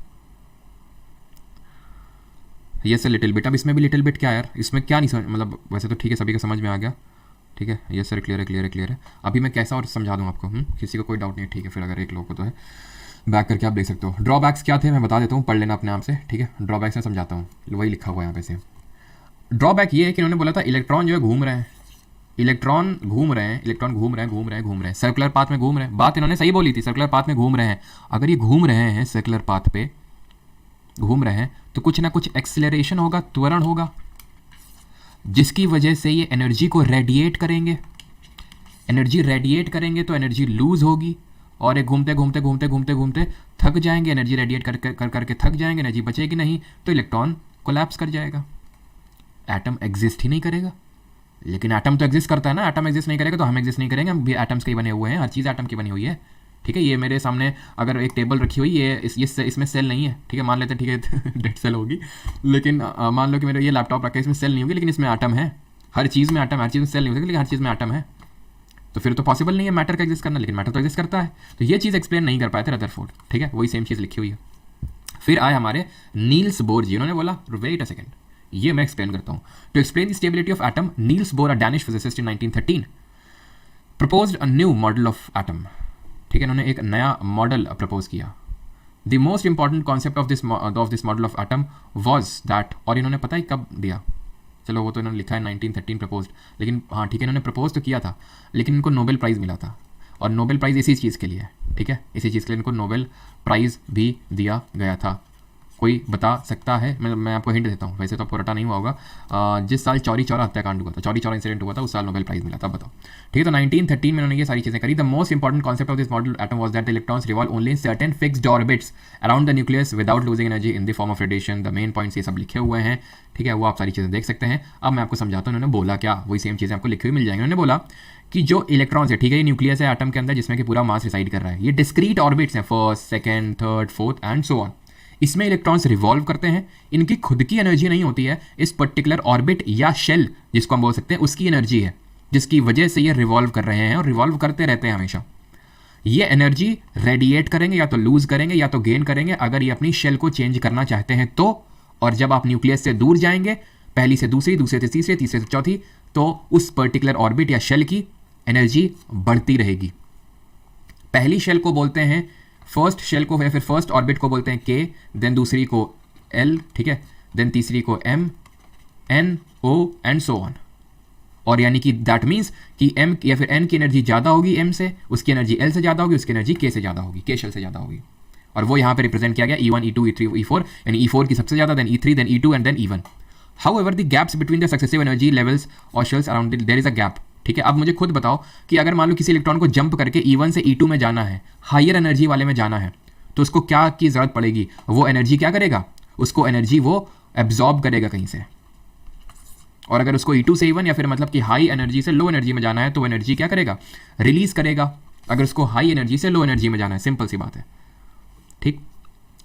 ये सर लिटिल बिट. अब इसमें भी लिटिल बिट क्या यार, इसमें क्या नहीं समझ, मतलब वैसे तो ठीक है सभी का समझ में आ गया. ठीक है ये सर क्लियर है. अभी मैं कैसा और समझा दूँ आपको, किसी को कोई डाउट नहीं है. ठीक है, फिर अगर एक लोग को तो है बैक करके आप देख सकते हो. ड्रॉबैक्स क्या थे मैं बता देता हूँ, पढ़ लेना अपने आप से. ठीक है, ड्रॉबैक्स में समझाता हूँ, वही लिखा हुआ है यहाँ पे से. ड्रॉबैक ये है कि इन्होंने बोला था इलेक्ट्रॉन जो है घूम रहे हैं, इलेक्ट्रॉन घूम रहे हैं, सर्कुलर पाथ में घूम रहे हैं. बात इन्होंने सही बोली थी, सर्कुलर पाथ में घूम रहे हैं. अगर ये घूम रहे हैं सर्कुलर पाथ पे घूम रहे हैं तो कुछ ना कुछ एक्सेलरेशन होगा, त्वरण होगा, जिसकी वजह से ये एनर्जी को रेडिएट करेंगे. एनर्जी रेडिएट करेंगे तो एनर्जी लूज होगी, और एक घूमते थक जाएंगे. एनर्जी रेडिएट करके थक जाएंगे, एनर्जी बचेगी नहीं, तो इलेक्ट्रॉन कोलैप्स कर जाएगा. एटम एग्जिस्ट ही नहीं करेगा. लेकिन एटम तो एग्जिस्ट करता है ना, एटम एग्जिस्ट नहीं करेगा तो हम एग्जिस्ट नहीं करेंगे. हम भी एटम्स के ही बने हुए हैं, हर चीज़ एटम की बनी हुई है. ठीक है, ये मेरे सामने अगर एक टेबल रखी हुई है, इसमें सेल नहीं है. ठीक है, मान लेते हैं, ठीक है डेड सेल होगी, लेकिन मान लो कि मेरा ये लैपटॉप रखा है, इसमें सेल नहीं होगी, लेकिन इसमें एटम है. हर चीज़ में एटम, हर चीज़ में सेल नहीं होगी, लेकिन हर चीज़ में एटम है. तो फिर तो पॉसिबल नहीं है मैटर का एग्जिस्ट करना, लेकिन मैटर तो एग्जिस्ट करता है. तो ये चीज़ एक्सप्लेन नहीं कर पाए थे रदरफोर्ड. ठीक है, वही सेम चीज़ लिखी हुई है. फिर आए हमारे नील्स बोर जी. उन्होंने बोला वेट अ सेकेंड, ये मैं एक्सप्लेन करता हूँ. To explain the stability of atom, Niels Bohr a Danish physicist in 1913 proposed a new model of atom. ठीक है, इन्होंने एक नया मॉडल प्रपोज किया. The most important concept of this model of atom was that, और इन्होंने पता ही कब दिया, चलो वो तो इन्होंने लिखा है 1913 प्रपोज्ड, लेकिन हाँ ठीक है इन्होंने प्रपोज तो किया था, लेकिन इनको नोबेल प्राइज़ मिला था. और नोबेल प्राइज़ इसी चीज़ के लिए है. ठीक है, इसी चीज़ के लिए इनको नोबेल प्राइज़ भी दिया गया था. कोई बता सकता है? मैं आपको हिंट देता हूँ, वैसे तो आपको रटा नहीं हुआ होगा. जिस साल चौरी चौरा हत्याकांड हुआ था, चौरी चौरा इंसिडेंट हुआ था, उस साल नोबेल प्राइज़ मिला था. बताओ. ठीक है, तो 1913 में उन्होंने ये सारी चीज़ें करी. The most important concept of this model atom was that the electrons revolve only in certain fixed orbits around the nucleus without losing energy in the form of radiation. The main points ये सब लिखे हुए हैं. ठीक है, वो आप सारी चीज़ें देख सकते हैं. अब मैं आपको समझाता हूँ उन्होंने बोला क्या. वही सेम चीज़ें आपको लिखी हुई मिल जाएंगी. उन्होंने बोला कि जो इलेक्ट्रॉन्स है, ठीक है, ये न्यूक्लियस है एटम के अंदर जिसमें कि पूरा मास रिसाइड कर रहा है. ये डिस्क्रीट ऑर्बिट्स हैं, first, second, third, fourth and so on. इसमें इलेक्ट्रॉन्स रिवॉल्व करते हैं. इनकी खुद की एनर्जी नहीं होती है, इस पर्टिकुलर ऑर्बिट या शेल जिसको हम बोल सकते हैं उसकी एनर्जी है, जिसकी वजह से ये रिवॉल्व कर रहे हैं और रिवॉल्व करते रहते हैं हमेशा. ये एनर्जी रेडिएट करेंगे, या तो लूज करेंगे या तो गेन करेंगे, अगर ये अपनी शेल को चेंज करना चाहते हैं तो. और जब आप न्यूक्लियस से दूर जाएंगे, पहली से दूसरी, दूसरे से तीसरे, तीसरे से चौथी, तो उस पर्टिकुलर ऑर्बिट या शेल की एनर्जी बढ़ती रहेगी. पहली शेल को बोलते हैं, फर्स्ट शेल को या फिर फर्स्ट ऑर्बिट को बोलते हैं के, देन दूसरी को एल, ठीक है, देन तीसरी को M, N O and so on. और यानी कि दैट मीन्स कि एम या फिर एन की एनर्जी ज़्यादा होगी एम से, उसकी एनर्जी एल से ज़्यादा होगी, उसकी एनर्जी के से ज़्यादा होगी, के शेल से ज़्यादा होगी। और वो यहाँ पे रिप्रेजेंट किया गया E1 E2 E3 E4, यानी E4 की सबसे ज़्यादा, then E3 then E2 and then E1। However the gaps between the successive energy levels और shells around there is a gap. ठीक है, अब मुझे खुद बताओ कि अगर मान लो किसी इलेक्ट्रॉन को जंप करके E1 से E2 में जाना है, हायर एनर्जी वाले में जाना है, तो उसको क्या की ज़रूरत पड़ेगी? वो एनर्जी क्या करेगा? उसको एनर्जी वो एब्जॉर्ब करेगा कहीं से। और अगर उसको E2 से E1 या फिर मतलब कि हाई एनर्जी से लो एनर्जी में जाना है, तो वो एनर्जी क्या करेगा? रिलीज करेगा। अगर उसको हाई एनर्जी से लो एनर्जी में जाना है, सिंपल सी बात है। ठीक,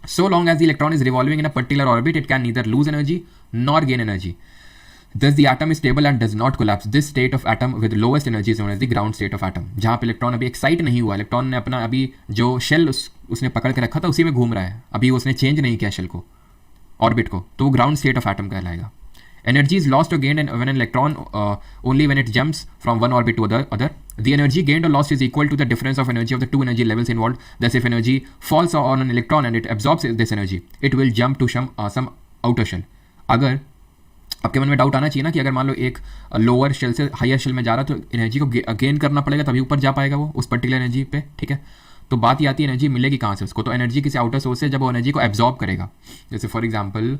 so long as the electron is revolving in a particular orbit, it can neither lose energy nor gain energy. Thus the atom is stable and does not collapse. This state of atom with lowest energy is known as the ground state of atom. जहाँ पे इलेक्ट्रॉन अभी एक्साइट नहीं हुआ, इलेक्ट्रॉन ने अपना अभी जो शेल उसने पकड़ के रखा था उसी में घूम रहा है, अभी उसने चेंज नहीं किया शेल को, ऑर्बिट को, तो वो ग्राउंड स्टेट ऑफ एटम कहलाएगा। Energy is lost or gained when an electron only when it jumps from one orbit to other. The energy gained or lost is equal to the difference of energy of the two energy levels involved. Thus, if energy falls on an electron and it absorbs this energy, it will jump to some outer shell. अगर आपके मन में डाउट आना चाहिए ना कि अगर मान लो एक लोअर शेल से हायर शेल में जा रहा है तो एनर्जी को गेन करना पड़ेगा तभी ऊपर जा पाएगा वो उस पर्टिकुलर एनर्जी पे। ठीक है, तो बात ये आती है एनर्जी मिलेगी कहाँ से उसको? तो एनर्जी किसी आउटर सोर्स से जब वो एनर्जी को एब्जॉर्ब करेगा। जैसे फॉर एग्जाम्पल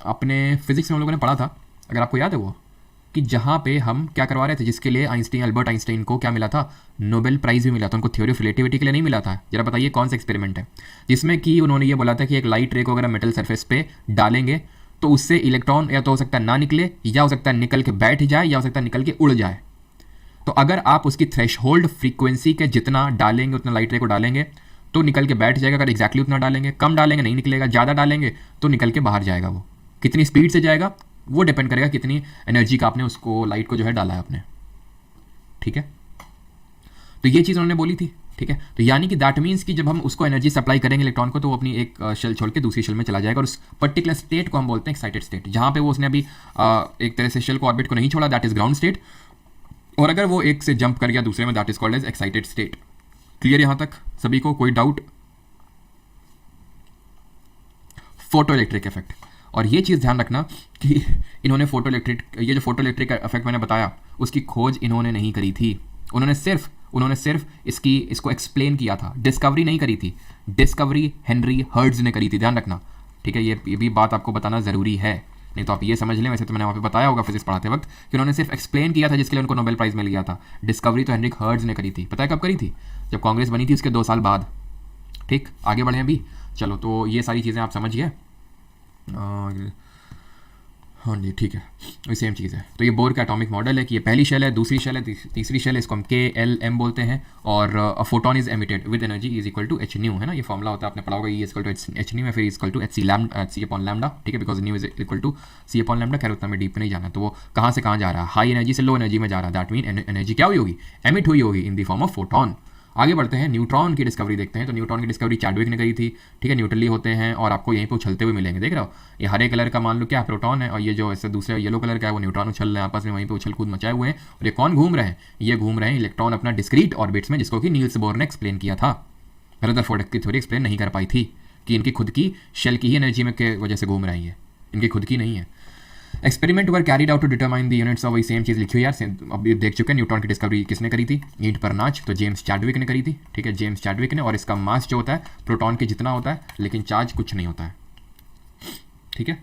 अपने फिजिक्स में हम लोगों ने पढ़ा था, अगर आपको याद है वो, कि जहाँ पे हम क्या करवा रहे थे, जिसके लिए अल्बर्ट आइंस्टाइन को क्या मिला था? नोबेल प्राइज़ भी मिला था। उनको थ्योरी ऑफ रिलेटिविटी के लिए नहीं मिला था। जरा बताइए कौन सा एक्सपेरिमेंट है जिसमें कि उन्होंने ये बोला था कि एक लाइट रे को अगर मेटल सरफेस पे डालेंगे तो उससे इलेक्ट्रॉन या तो हो सकता है ना निकले, या हो सकता है निकल के बैठ जाए, या हो सकता है निकल के उड़ जाए। तो अगर आप उसकी थ्रेशहोल्ड फ्रीक्वेंसी के जितना डालेंगे, उतना लाइट रे को डालेंगे तो निकल के बैठ जाएगा। अगर एक्जैक्टली उतना डालेंगे, कम डालेंगे नहीं निकलेगा, ज़्यादा डालेंगे तो निकल के बाहर जाएगा। वो कितनी स्पीड से जाएगा वो डिपेंड करेगा कितनी एनर्जी का आपने उसको लाइट को जो है डाला है आपने। ठीक है, तो ये चीज़ उन्होंने बोली थी। ठीक है, तो यानी कि दैट मीन्स कि जब हम उसको एनर्जी सप्लाई करेंगे इलेक्ट्रॉन को तो वो अपनी एक शेल छोड़ के दूसरी शेल में चला जाएगा, और उस पर्टिकुलर स्टेट को हम बोलते हैं एक्साइटेड स्टेट। जहाँ पे वो उसने अभी एक तरह से शेल को ऑर्बिट को नहीं छोड़ा, दैट इज ग्राउंड स्टेट। और अगर वो एक से जंप कर गया दूसरे में, that is called as excited state. Clear यहाँ तक सभी को? कोई डाउट? फोटो इलेक्ट्रिक इफेक्ट, और ये चीज़ ध्यान रखना कि इन्होंने फोटो इलेक्ट्रिक इफेक्ट मैंने बताया उसकी खोज इन्होंने नहीं करी थी। उन्होंने सिर्फ इसको एक्सप्लेन किया था, डिस्कवरी नहीं करी थी। डिस्कवरी हेनरी हर्ट्ज ने करी थी, ध्यान रखना। ठीक है, ये भी बात आपको बताना ज़रूरी है, नहीं तो आप ये समझ लें, वैसे तो मैंने वहाँ पे बताया होगा फिजिक्स पढ़ाते वक्त कि उन्होंने सिर्फ एक्सप्लेन किया था जिसके लिए उनको नोबेल प्राइज़ मिल गया था। डिस्कवरी तो हेनरी हर्ट्ज ने करी थी। पता है कब करी थी? जब कांग्रेस बनी थी उसके 2 साल बाद। ठीक, आगे बढ़े अभी। चलो, तो ये सारी चीज़ें आप समझिए। हाँ जी, ठीक है, वही सेम चीज़ है। तो ये बोर का एटॉमिक मॉडल है कि ये पहली शेल है, दूसरी शेल है, तीसरी शेल है, इसको हम KLM बोलते हैं। और a photon is emitted with energy is equal to h nu, है ना, ये फॉर्मूला होता है, आपने पढ़ा होगा, E equal to h nu है, फिर equal to C upon lambda. ठीक है, because nu is equal to C upon lambda. खैर उतना में डीप नहीं जाना। तो वो कहाँ से कहाँ जा रहा है? हाई एनर्जी से लो एनर्जी में जा रहा है। दैट मीन एनर्जी क्या हुई होगी? एमिट हुई होगी in the form of photon. आगे बढ़ते हैं, न्यूट्रॉन की डिस्कवरी देखते हैं। तो न्यूट्रॉन की डिस्कवरी चैडविक ने करी थी। ठीक है, न्यूट्रली होते हैं और आपको यहीं पे उछलते हुए मिलेंगे। देख रहे हो, ये हरे कलर का मान लो क्या प्रोटॉन है, और ये जो ऐसे दूसरे येलो कलर का है वो न्यूट्रॉन उछल रहे हैं आपस में, वहीं पे उछल कूद मचाए हुए हैं। और ये कौन घूम रहे हैं? ये घूम रहे हैं इलेक्ट्रॉन अपना डिस्क्रीट ऑर्बिट्स में, जिसको कि नील्स बोर ने एक्सप्लेन किया था। रदरफोर्ड की थ्योरी एक्सप्लेन नहीं कर पाई थी कि इनकी खुद की शेल की ही एनर्जी में के वजह से घूम रही है, इनकी खुद की नहीं है। Experiment were carried out to determine the units of, वही सेम चीज़ लिखी हुई यार, अभी देख चुके हैं। न्यूट्रॉन की डिस्कवरी किसने करी थी? ईंट पर नाच, तो जेम्स चैडविक ने करी थी। ठीक है, जेम्स चैडविक ने। और इसका मास जो होता है प्रोटॉन के जितना होता है, लेकिन चार्ज कुछ नहीं होता है। ठीक है,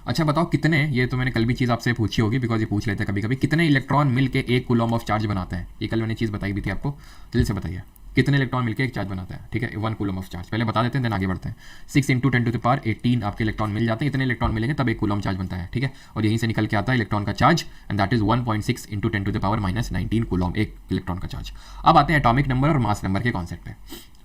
अच्छा बताओ कितने, ये तो मैंने कल भी चीज़ आपसे पूछी होगी बिकॉज ये पूछ लेते हैं कभी कभी, कितने इलेक्ट्रॉन मिलके 1 कूलम ऑफ चार्ज बनाते हैं? ये कल मैंने चीज़ बताई भी थी आपको, जल्दी से बताइए कितने इलेक्ट्रॉन मिलकर एक चार्ज बनाता है? ठीक है, 1 कूलम ऑफ चार्ज। पहले बता देते हैं, देन आगे बढ़ते हैं। 6 × 10⁻18 आपके इलेक्ट्रॉन मिल जाते हैं। इतने इलेक्ट्रॉन मिलेंगे तब 1 कूलम चार्ज बनता है। ठीक है, और यहीं से निकल के आता है इलेक्ट्रॉन का charge, and that is 1.6 × 10⁻−19 coulomb, एक इलेक्ट्रॉन का चार्ज। अब आते हैं एटॉमिक नंबर और मास नंबर के कॉन्सेप्ट पे।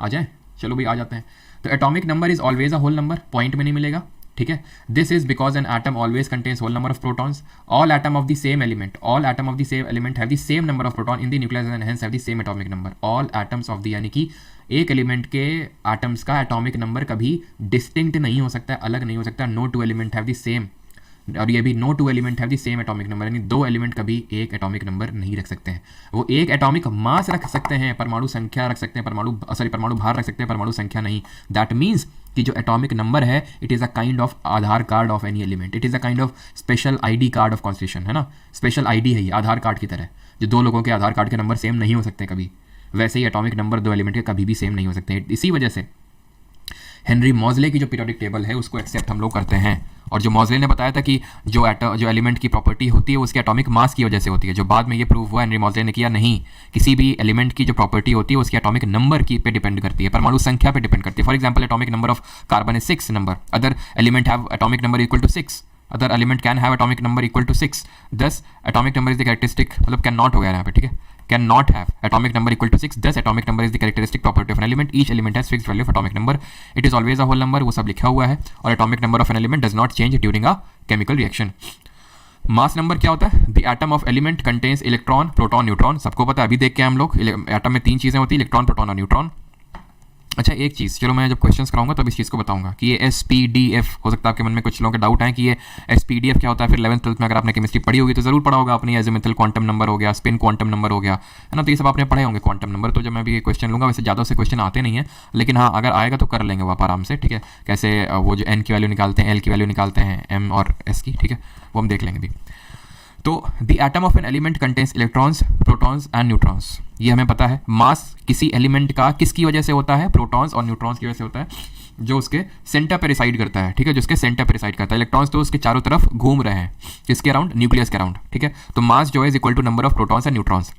आ जाए, चलो भाई आ जाते हैं। तो atomic number is always a whole number, point में नहीं मिलेगा। ठीक है, this is because an atom always contains whole number of protons. All atom of the same element have the same number of proton in the nucleus and hence have the same atomic number. All atoms of the, यानी कि एक एलिमेंट के एटम्स का एटॉमिक नंबर कभी डिस्टिंक्ट नहीं हो सकता है, अलग नहीं हो सकता। No two element have the same और ये भी no two element have the same atomic number, यानी दो एलिमेंट कभी एक एटॉमिक नंबर नहीं रख सकते हैं। वो एक एटॉमिक मास रख सकते हैं, परमाणु संख्या रख सकते हैं, परमाणु भार रख सकते हैं, परमाणु संख्या नहीं। दैट मीन्स कि जो एटॉमिक नंबर है it is a kind of Aadhaar card of any element, it is a kind of special ID card of constitution, है ना, स्पेशल आईडी है ये आधार कार्ड की तरह। जो दो लोगों के आधार कार्ड के नंबर सेम नहीं हो सकते कभी, वैसे ही एटॉमिक नंबर दो एलिमेंट के कभी भी सेम नहीं हो सकते। इसी वजह से हेनरी मॉजले की जो पीरियोडिक टेबल है उसको एक्सेप्ट हम लोग करते हैं। और जो मॉजले ने बताया था कि जो एलिमेंट की प्रॉपर्टी होती है वो उसके एटॉमिक मास की वजह से होती है, जो बाद में ये प्रूव हुआ हेनरी मॉजले ने किया नहीं, किसी भी एलिमेंट की जो प्रॉपर्टी होती है उसके एटॉमिक नंबर की पे डिपेंड करती है, परमाणु संख्या पे डिपेंड करती है। For example atomic number of carbon is 6 number, other element have atomic number equal to 6, other element can have atomic number equal to 6, thus atomic number is the characteristic, मतलब कैन नॉट हो गया यहाँ पे, ठीक है, can not have atomic number equal to 6, thus atomic number is the characteristic property of an element, each element has fixed value of atomic number, it is always a whole number, वो सब लिखा हुआ है। और atomic number of an element does not change during a chemical reaction. Mass number क्या होता है? The atom of element contains electron, proton, neutron, सबको पता है, अभी देख के हम लोग एटम में तीन चीज़ें होती है, इलेक्ट्रॉन, प्रोटॉन और न्यूट्रॉन। अच्छा एक चीज़, चलो मैं जब क्वेश्चंस कराऊंगा तब इस चीज़ को बताऊंगा कि ये SPDF, हो सकता है आपके मन में कुछ लोगों के डाउट है कि ये SPDF क्या होता है। फिर 11th 12th में अगर आपने केमिस्ट्री पढ़ी होगी तो ज़रूर पढ़ा होगा आपने, एजिमुथल क्वांटम नंबर हो गया, स्पिन क्वांटम नंबर हो गया, है ना, तो ये सब आपने पढ़े होंगे क्वांटम नंबर। तो जब मैं भी क्वेश्चन लूँगा, वैसे ज़्यादा से क्वेश्चन आते नहीं है, लेकिन हाँ अगर आएगा तो कर लेंगे वो आप आराम से, ठीक है। कैसे वो जो N की वैल्यू निकालते हैं, L की वैल्यू निकालते हैं, M और S की, ठीक है, वो हम देख लेंगे भी। तो the atom of an element contains electrons, protons and neutrons, ये हमें पता है। मास किसी एलिमेंट का किसकी वजह से होता है? प्रोटॉन्स और न्यूट्रॉन्स की वजह से होता है, जो उसके सेंटर पर रिसाइड करता है, ठीक है, जो उसके सेंटर पर रिसाइड करता है। इलेक्ट्रॉन्स तो उसके चारों तरफ घूम रहे हैं, किसके अराउंड? न्यूक्लियस के अराउंड, ठीक है। तो मास जो है is equal to number of protons and neutrons.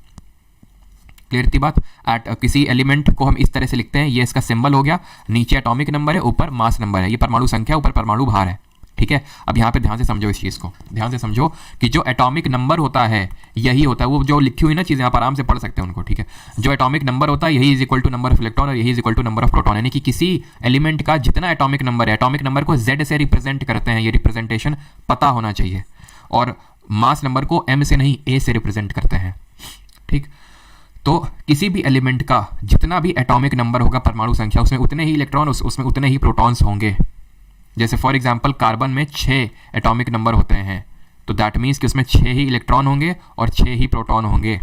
Clear थी बात? किसी एलिमेंट को हम इस तरह से लिखते हैं, ये इसका सिंबल हो गया, नीचे एटॉमिक नंबर है, ऊपर मास नंबर है, ये परमाणु संख्या, ऊपर परमाणु भार है, ठीक है। अब यहाँ पे ध्यान से समझो इस चीज़ को, ध्यान से समझो कि जो एटॉमिक नंबर होता है यही होता है, वो जो लिखी हुई ना चीज़ें आप आराम से पढ़ सकते हैं उनको, ठीक है। जो एटॉमिक नंबर होता है यही is equal to number of electron और यही is equal to number of proton, यानी कि किसी एलिमेंट का जितना एटॉमिक नंबर है, एटॉमिक नंबर को Z से रिप्रेजेंट करते हैं, ये रिप्रेजेंटेशन पता होना चाहिए। और मास नंबर को M से नहीं A से रिप्रेजेंट करते हैं, ठीक। तो किसी भी एलिमेंट का जितना भी एटॉमिक नंबर होगा, परमाणु संख्या, उसमें उतने ही इलेक्ट्रॉन, उसमें उतने ही प्रोटॉन्स होंगे। जैसे फॉर एग्जांपल कार्बन में 6 एटॉमिक नंबर होते हैं, तो दैट मीन्स कि उसमें 6 ही इलेक्ट्रॉन होंगे और 6 ही प्रोटॉन होंगे।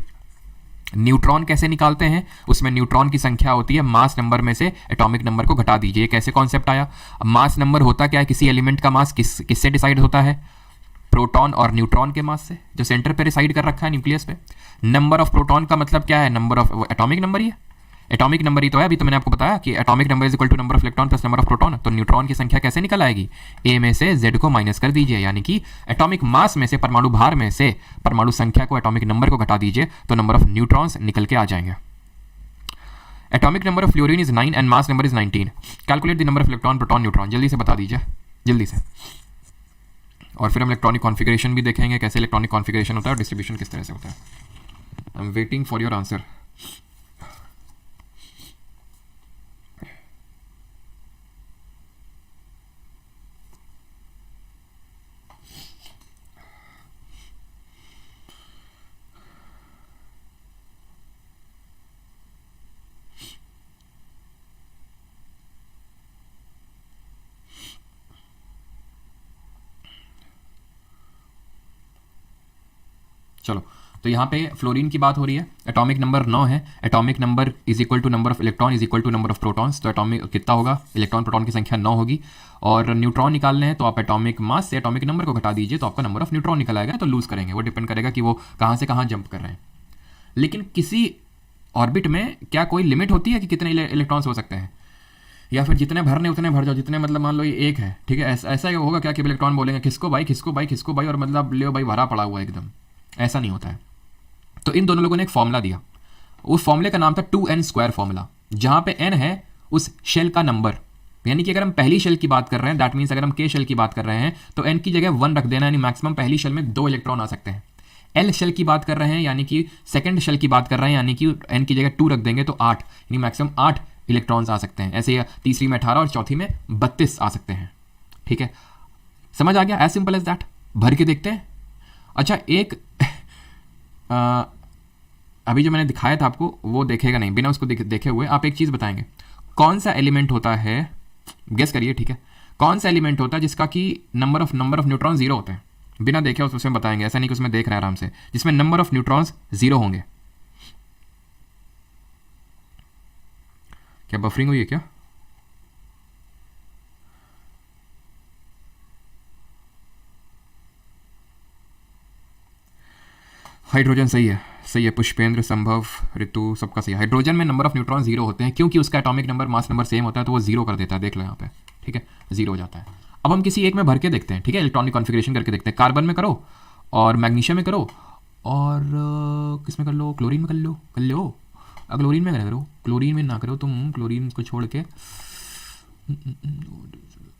न्यूट्रॉन कैसे निकालते हैं? उसमें न्यूट्रॉन की संख्या होती है मास नंबर में से एटॉमिक नंबर को घटा दीजिए। कैसे कॉन्सेप्ट आया? मास नंबर होता क्या है? किसी एलिमेंट का मास किससे डिसाइड होता है? प्रोटॉन और न्यूट्रॉन के मास से, जो सेंटर पे रिसाइड कर रखा है न्यूक्लियस पे। नंबर ऑफ प्रोटॉन का मतलब क्या है? नंबर ऑफ एटॉमिक नंबर ही है, एटॉमिक नंबर ही तो है। अभी तो मैंने आपको बताया कि atomic number is equal to number of electron plus number of proton. तो न्यूट्रॉन की संख्या कैसे निकल आएगी? A में से Z को माइनस कर दीजिए, यानी कि एटॉमिक मास में से, परमाणु भार में से परमाणु संख्या को, एटॉमिक नंबर को घटा दीजिए, तो नंबर ऑफ न्यूट्रॉन्स निकल के आ जाएंगे। Atomic number of fluorine is 9 and mass number is 19। Calculate the number of electron, proton, neutron, जल्दी से बता दीजिए, जल्दी से। और फिर हम इलेक्ट्रॉनिक कॉन्फ़िगरेशन भी देखेंगे, कैसे इलेक्ट्रॉनिक कॉन्फ़िगरेशन होता है और डिस्ट्रीब्यूशन किस तरह से होता है। I am waiting for your answer. चलो, तो यहाँ पे फ्लोरीन की बात हो रही है, एटॉमिक नंबर 9 है, atomic number is equal to number of electron is equal to number of protons. तो एटॉमिक कितना होगा? इलेक्ट्रॉन प्रोटॉन की संख्या 9 होगी। और न्यूट्रॉन निकालने हैं तो आप एटॉमिक मास से एटॉमिक नंबर को घटा दीजिए, तो आपका नंबर ऑफ न्यूट्रॉन निकल आएगा। तो लूज करेंगे, वो डिपेंड करेगा कि वो कहाँ से कहाँ जंप कर रहे हैं। लेकिन किसी ऑर्बिट में क्या कोई लिमिट होती है कि कितने इलेक्ट्रॉन्स हो सकते हैं? या फिर जितने भरने उतने भर जाओ, जितने मतलब मान लो ये एक है, ठीक है, ऐसा ही होगा क्या कि इलेक्ट्रॉन बोलेंगे खिसको भाई, खिसको भाई, खिसको भाई, और मतलब ले भाई भरा पड़ा हुआ एकदम? ऐसा नहीं होता है। तो इन दोनों लोगों ने एक फॉर्मूला दिया, उस फॉर्मूले का नाम था 2n² फॉर्मूला, जहां पे n है उस शेल का नंबर। यानी कि अगर हम पहली शेल की बात कर रहे हैं, दैट मीन्स अगर हम k शेल की बात कर रहे हैं तो n की जगह 1 रख देना, यानी मैक्सिमम पहली शेल में 2 इलेक्ट्रॉन आ सकते हैं। l शेल की बात कर रहे हैं, यानी कि सेकंड शेल की बात कर रहे हैं, यानी कि n की जगह 2 रख देंगे तो 8, यानी मैक्सिमम 8 इलेक्ट्रॉन्स आ सकते हैं। ऐसे ही तीसरी में 18 और चौथी में 32 आ सकते हैं, ठीक है। समझ आ गया? As simple as that. भर के देखते हैं। अच्छा, एक अभी जो मैंने दिखाया था आपको वो देखेगा नहीं, बिना उसको देखे हुए आप एक चीज़ बताएंगे, कौन सा एलिमेंट होता है, गेस करिए, ठीक है, कौन सा एलिमेंट होता है जिसका कि नंबर ऑफ न्यूट्रॉन 0 होते हैं? बिना देखे उसमें बताएंगे, ऐसा नहीं कि उसमें देख रहे हैं आराम से, जिसमें नंबर ऑफ न्यूट्रॉन्स 0 होंगे। क्या बफरिंग हुई है क्या? हाइड्रोजन सही है, सही है। पुष्पेंद्र, संभव, ऋतु, सबका सही है। हाइड्रोजन में नंबर ऑफ न्यूट्रॉन 0 होते हैं क्योंकि उसका atomic number mass number same होता है, तो वो 0 कर देता है। देख लो यहाँ पे, ठीक है, 0 हो जाता है। अब हम किसी एक में भर के देखते हैं, ठीक है, इलेक्ट्रॉनिक कॉन्फ़िगरेशन करके देखते हैं। कार्बन में करो, और मैग्नीशियम में करो, और किस में कर लो, क्लोरीन में कर लो। क्लोरीन में करो, क्लोरीन में ना करो तुम, क्लोरीन को छोड़ के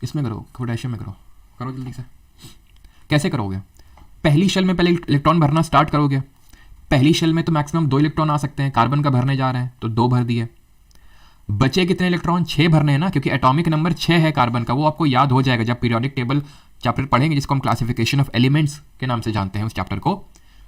इसमें करो, पोटेशियम में करो। करो जल्दी से। कैसे करोगे? पहली शेल में पहले इलेक्ट्रॉन भरना स्टार्ट करोगे। पहली शेल में तो मैक्सिमम 2 इलेक्ट्रॉन आ सकते हैं, कार्बन का भरने जा रहे हैं तो 2 भर दिए। बचे कितने इलेक्ट्रॉन? 6 भरने हैं ना, क्योंकि एटॉमिक नंबर 6 है कार्बन का। वो आपको याद हो जाएगा जब पीरियोडिक टेबल चैप्टर पढ़ेंगे, जिसको हम क्लासिफिकेशन ऑफ एलिमेंट्स के नाम से जानते हैं उस चैप्टर को,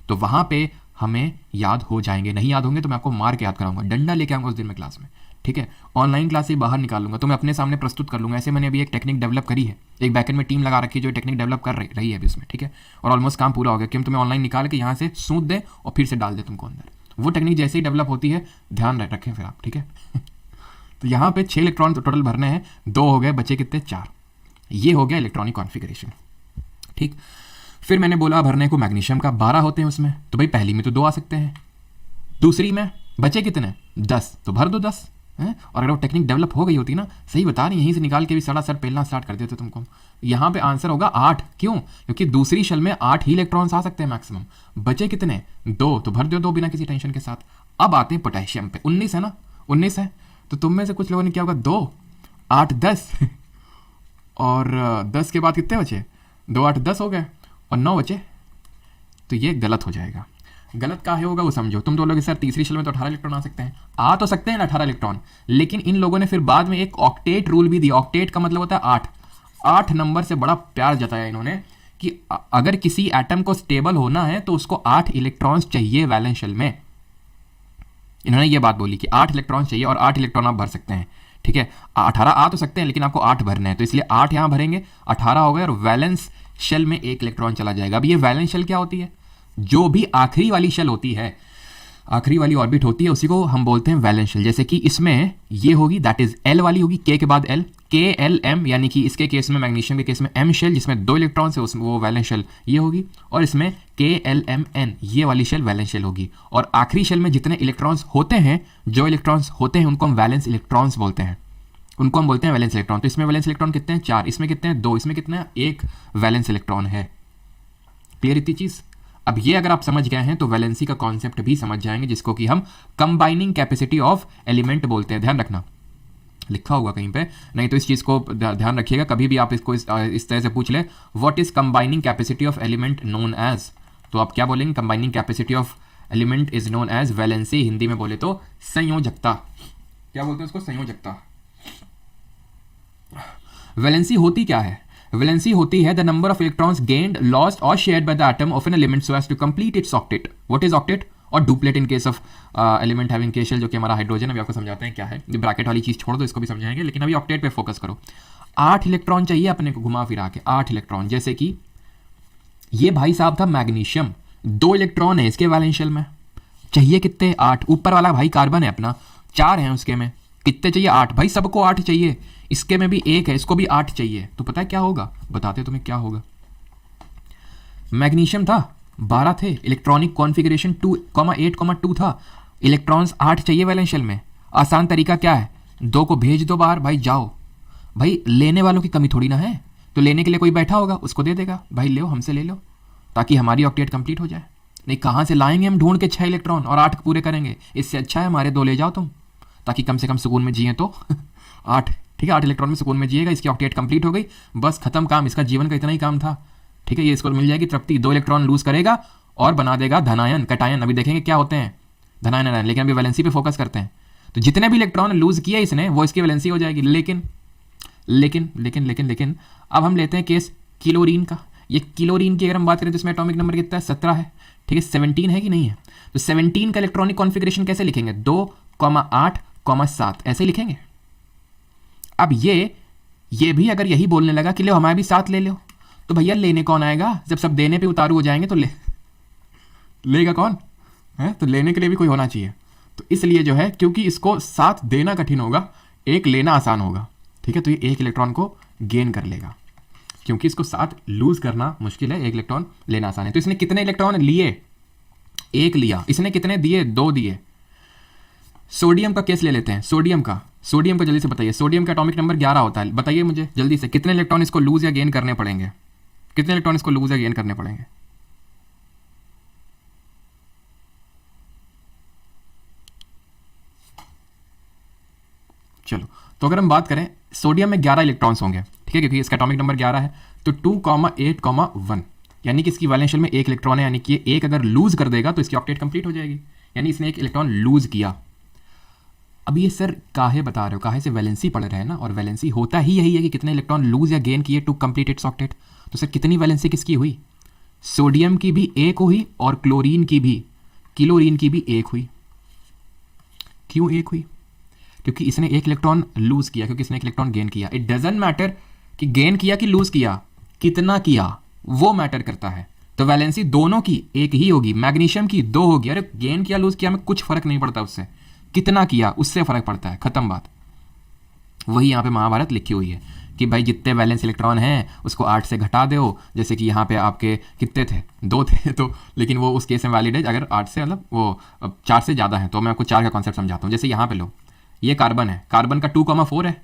तो वहां पे हमें याद हो जाएंगे। नहीं याद होंगे तो मैं आपको मार के याद कराऊंगा, डंडा लेके आऊंगा उस दिन में क्लास में, ठीक है। ऑनलाइन क्लास से बाहर निकालूंगा तो मैं अपने सामने प्रस्तुत कर लूंगा। ऐसे मैंने अभी एक टेक्निक डेवलप करी है, एक बैकएंड में टीम लगा रखी है जो टेक्निक डेवलप कर रही है अभी उसमें, ठीक है। और ऑलमोस्ट काम पूरा हो गया कि हम तुम्हें ऑनलाइन निकाल के यहाँ से सूद दें और फिर से डाल दे तुमको अंदर। वो टेक्निक जैसे ही डेवलप होती है ध्यान रखें फिर आप, ठीक है। तो यहाँ पे 6 इलेक्ट्रॉन तो टोटल भरने हैं, 2 हो गए, बचे कितने? 4। ये हो गया इलेक्ट्रॉनिक कॉन्फ़िगरेशन, ठीक। फिर मैंने बोला भरने को मैग्नीशियम का 12 होते हैं उसमें, तो भाई पहली में तो 2 आ सकते हैं, दूसरी में बचे कितने? 10, तो भर दो 10 है। और अगर वो टेक्निक डेवलप हो गई होती ना, सही बता रही, यहीं से निकाल के भी सड़ा सर पहलना स्टार्ट कर देते तुमको। यहाँ पे आंसर होगा 8। क्यों? क्योंकि दूसरी शेल में 8 ही इलेक्ट्रॉन्स आ सकते हैं मैक्सिमम। बचे कितने? 2, तो भर दो 2 बिना किसी टेंशन के साथ। अब आते हैं पोटेशियम पे। 19 है ना, 19 है, तो तुम में से कुछ लोगों ने क्या होगा, 2 8 10 और 10 के बाद कितने बचे? 2 8 10 हो गए और 9 बचे, तो ये गलत हो जाएगा। गलत काहे होगा वो समझो। तुम तो बोलोगे सर तीसरी शेल में तो 18 इलेक्ट्रॉन आ सकते हैं। आ तो सकते हैं ना 18 इलेक्ट्रॉन, लेकिन इन लोगों ने फिर बाद में एक ऑक्टेट रूल भी दिया। ऑक्टेट का मतलब होता है 8। 8 नंबर से बड़ा प्यार जताया इन्होंने कि अगर किसी एटम को स्टेबल होना है तो उसको 8 इलेक्ट्रॉन्स चाहिए वैलेंस शेल में। इन्होंने ये बात बोली कि 8 इलेक्ट्रॉन्स चाहिए और 8 इलेक्ट्रॉन आप भर सकते हैं, ठीक है। 18 आ तो सकते हैं लेकिन आपको 8 भरने हैं, तो इसलिए 8 यहाँ भरेंगे, 18 हो गए और वैलेंस शेल में 1 इलेक्ट्रॉन चला जाएगा। अब ये वैलेंस शेल क्या होती है? जो भी आखिरी वाली शेल होती है, आखिरी वाली ऑर्बिट होती है, उसी को हम बोलते हैं वैलेंस शेल। जैसे कि इसमें ये होगी, दैट इज एल वाली होगी, के के बाद एल, के एल एम, यानी कि इसके केस में मैग्नीशियम के केस में एम शेल जिसमें 2 इलेक्ट्रॉन्स है, उसमें वो वैलेंस शेल ये होगी। और इसमें के एल एम एन, ये वाली शेल वैलेंस शेल होगी। और आखिरी शेल में जितने इलेक्ट्रॉन्स होते हैं, जो इलेक्ट्रॉन्स होते हैं उनको हम वैलेंस इलेक्ट्रॉन्स बोलते हैं, उनको हम बोलते हैं वैलेंस इलेक्ट्रॉन। तो इसमें वैलेंस इलेक्ट्रॉन कितने हैं? 4। इसमें कितने हैं? 2। इसमें कितने हैं? 1 वैलेंस इलेक्ट्रॉन है। क्लियर इतनी चीज? अब ये अगर आप समझ गए हैं तो वैलेंसी का कॉन्सेप्ट भी समझ जाएंगे, जिसको कि हम कंबाइनिंग कैपेसिटी ऑफ एलिमेंट बोलते हैं। ध्यान रखना, लिखा होगा कहीं पे, नहीं तो इस चीज को ध्यान रखिएगा। कभी भी आप इसको इस तरह से पूछ ले, what is combining capacity of element known as, तो आप क्या बोलेंगे? Combining capacity of element is known as valency. Hindi में बोले तो संयोजकता। क्या बोलते हैं उसको? संयोजकता। वैलेंसी होती क्या है? वैलेंसी होती है the number of electrons gained, lost और shared by the atom of an element so as to complete its octet. What is octet? और duplet in case of element having K shell, जो कि हमारा हाइड्रोजन। अभी आपको समझाते हैं क्या है। ब्रैकेट वाली चीज छोड़ दो, इसको भी समझाएंगे, लेकिन अभी ऑक्टेट पे फोकस करो। 8 इलेक्ट्रॉन चाहिए अपने को घुमा फिरा के, 8 इलेक्ट्रॉन। जैसे कि ये भाई साहब था मैग्नीशियम, 2 इलेक्ट्रॉन है इसके वैलेंस शेल में, चाहिए कितने? 8। ऊपर वाला भाई कार्बन है अपना, 4 है उसके में, कितने चाहिए? 8। भाई सबको 8 चाहिए, इसके में भी 1 है, इसको भी 8 चाहिए। तो पता है क्या होगा? बताते तुम्हें क्या होगा। मैग्नीशियम था 12 थे, इलेक्ट्रॉनिक कॉन्फ़िगरेशन 2,8,2 था, इलेक्ट्रॉन्स 8 चाहिए वैलेंस शेल में। आसान तरीका क्या है? 2 को भेज दो बाहर, भाई जाओ। भाई लेने वालों की कमी थोड़ी ना है, तो लेने के लिए कोई बैठा होगा, उसको दे देगा, भाई ले हमसे ले लो, ताकि हमारी ऑक्टेट कंप्लीट हो जाए। नहीं, कहाँ से लाएंगे हम ढूंढ के 6 इलेक्ट्रॉन और 8 पूरे करेंगे? इससे अच्छा है हमारे 2 ले जाओ तुम, ताकि कम से कम सुकून में जिए तो 8, ठीक है, 8 इलेक्ट्रॉन में सुकून में जिएगा। इसकी ऑक्टेट कंप्लीट हो गई, बस खत्म काम, इसका जीवन का इतना ही काम था, ठीक है। ये इसको मिल जाएगी तृप्ति। 2 इलेक्ट्रॉन लूज करेगा और बना देगा धनायन कटायन। अभी देखेंगे क्या होते हैं धनायन आयन, लेकिन अभी वैलेंसी पे फोकस करते हैं। तो जितने भी इलेक्ट्रॉन लूज किया इसने, वो इसकी वैलेंसी हो जाएगी। लेकिन लेकिन लेकिन लेकिन लेकिन अब हम लेते हैं केस क्लोरीन का। ये क्लोरीन की अगर हम बात करें तो इसमें एटॉमिक नंबर कितना है? 17 है, ठीक है। 17 है कि नहीं है? तो 17 का इलेक्ट्रॉनिक कॉन्फ़िगरेशन कैसे लिखेंगे? 2,8,7 ऐसे लिखेंगे। अब ये भी अगर यही बोलने लगा कि लो हमारे भी 7 ले लो, तो भैया लेने कौन आएगा? जब सब देने पे उतारू हो जाएंगे तो लेगा कौन है? तो लेने के लिए भी कोई होना चाहिए। तो इसलिए जो है, क्योंकि इसको साथ देना कठिन होगा, एक लेना आसान होगा, ठीक है, तो ये एक इलेक्ट्रॉन को गेन कर लेगा। क्योंकि इसको साथ लूज करना मुश्किल है, एक इलेक्ट्रॉन लेना आसान है। तो इसने कितने इलेक्ट्रॉन लिए? एक लिया। इसने कितने दिए? 2 दिए। सोडियम का केस ले लेते हैं। सोडियम का जल्दी से बताइए। सोडियम का एटॉमिक नंबर 11 होता है। बताइए मुझे जल्दी से, कितने इलेक्ट्रॉन इसको लूज या गेन करने पड़ेंगे? कितने इलेक्ट्रॉन इसको लूज या गेन करने पड़ेंगे? चलो, तो अगर हम बात करें, सोडियम में 11 इलेक्ट्रॉन्स होंगे, ठीक है, क्योंकि इसका एटॉमिक नंबर 11 है। तो 2,8,1 यानी कि इसकी वैलेंस शेल में एक इलेक्ट्रॉन है, यानी कि एक अगर लूज कर देगा तो इसकी ऑक्टेट कंप्लीट हो जाएगी। यानी इसने एक इलेक्ट्रॉन लूज किया। अब ये सर काहे बता रहे हो? काहे से वैलेंसी पढ़ रहे हैं ना, और वैलेंसी होता ही यही है कि कितने इलेक्ट्रॉन लूज या गेन किए टू कंप्लीट इट्स ऑक्टेट। तो सर कितनी वैलेंसी किसकी हुई? सोडियम की भी एक हुई और क्लोरीन की भी एक हुई। क्यों एक हुई? क्योंकि इसने एक इलेक्ट्रॉन लूज किया, क्योंकि इसने एक इलेक्ट्रॉन गेन किया। इट डजंट मैटर कि गेन किया कि लूज किया, कितना किया वो मैटर करता है। तो वैलेंसी दोनों की एक ही होगी। मैग्नीशियम की 2 होगी। अरे गेन किया लूज किया में कुछ फर्क नहीं पड़ता, उससे कितना किया उससे फर्क पड़ता है। खत्म बात। वही यहाँ पे महाभारत लिखी हुई है कि भाई जितने वैलेंस इलेक्ट्रॉन हैं उसको 8 से घटा दो। जैसे कि यहाँ पे आपके कितने थे? 2 थे, तो लेकिन वो उस केस में वैलिड है अगर 8 से, मतलब वो 4 से ज़्यादा है। तो मैं आपको 4 का कॉन्सेप्ट समझाता हूँ। जैसे यहाँ पे लो, ये कार्बन है, कार्बन का 2,4 है,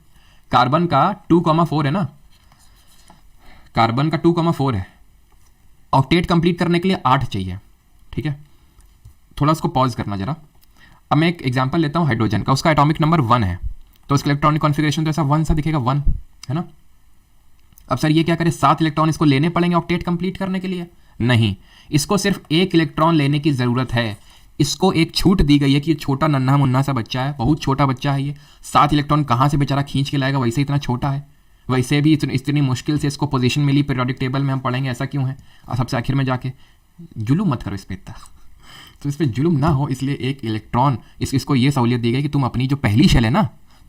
कार्बन का 2,4 है ना, कार्बन का 2,4 है। ऑक्टेट कंप्लीट करने के लिए 8 चाहिए, ठीक है। थोड़ा उसको पॉज करना जरा। अब मैं एक एग्जांपल लेता हूँ हाइड्रोजन का। उसका एटॉमिक नंबर 1 है, तो उसका इलेक्ट्रॉनिक कॉन्फ़िगरेशन तो ऐसा 1 सा दिखेगा, 1 है ना। अब सर ये क्या करे? 7 इलेक्ट्रॉन इसको लेने पड़ेंगे ऑक्टेट कंप्लीट करने के लिए? नहीं, इसको सिर्फ 1 इलेक्ट्रॉन लेने की ज़रूरत है। इसको एक छूट दी गई है कि ये छोटा नन्हा मुन्ना सा बच्चा है, बहुत छोटा बच्चा है ये। 7 इलेक्ट्रॉन कहाँ से बेचारा खींच के लाएगा? वैसे इतना छोटा है, वैसे भी इतनी मुश्किल से इसको पोजीशन मिली पीरियोडिक टेबल में। हम पढ़ेंगे ऐसा क्यों है, और सबसे आखिर में जाके जुलूम मत करो इस पर इतना। तो इस पर जुलूम ना हो, इसलिए एक इलेक्ट्रॉन इसको ये सहूलियत दी गई कि तुम अपनी जो पहली शेल है ना,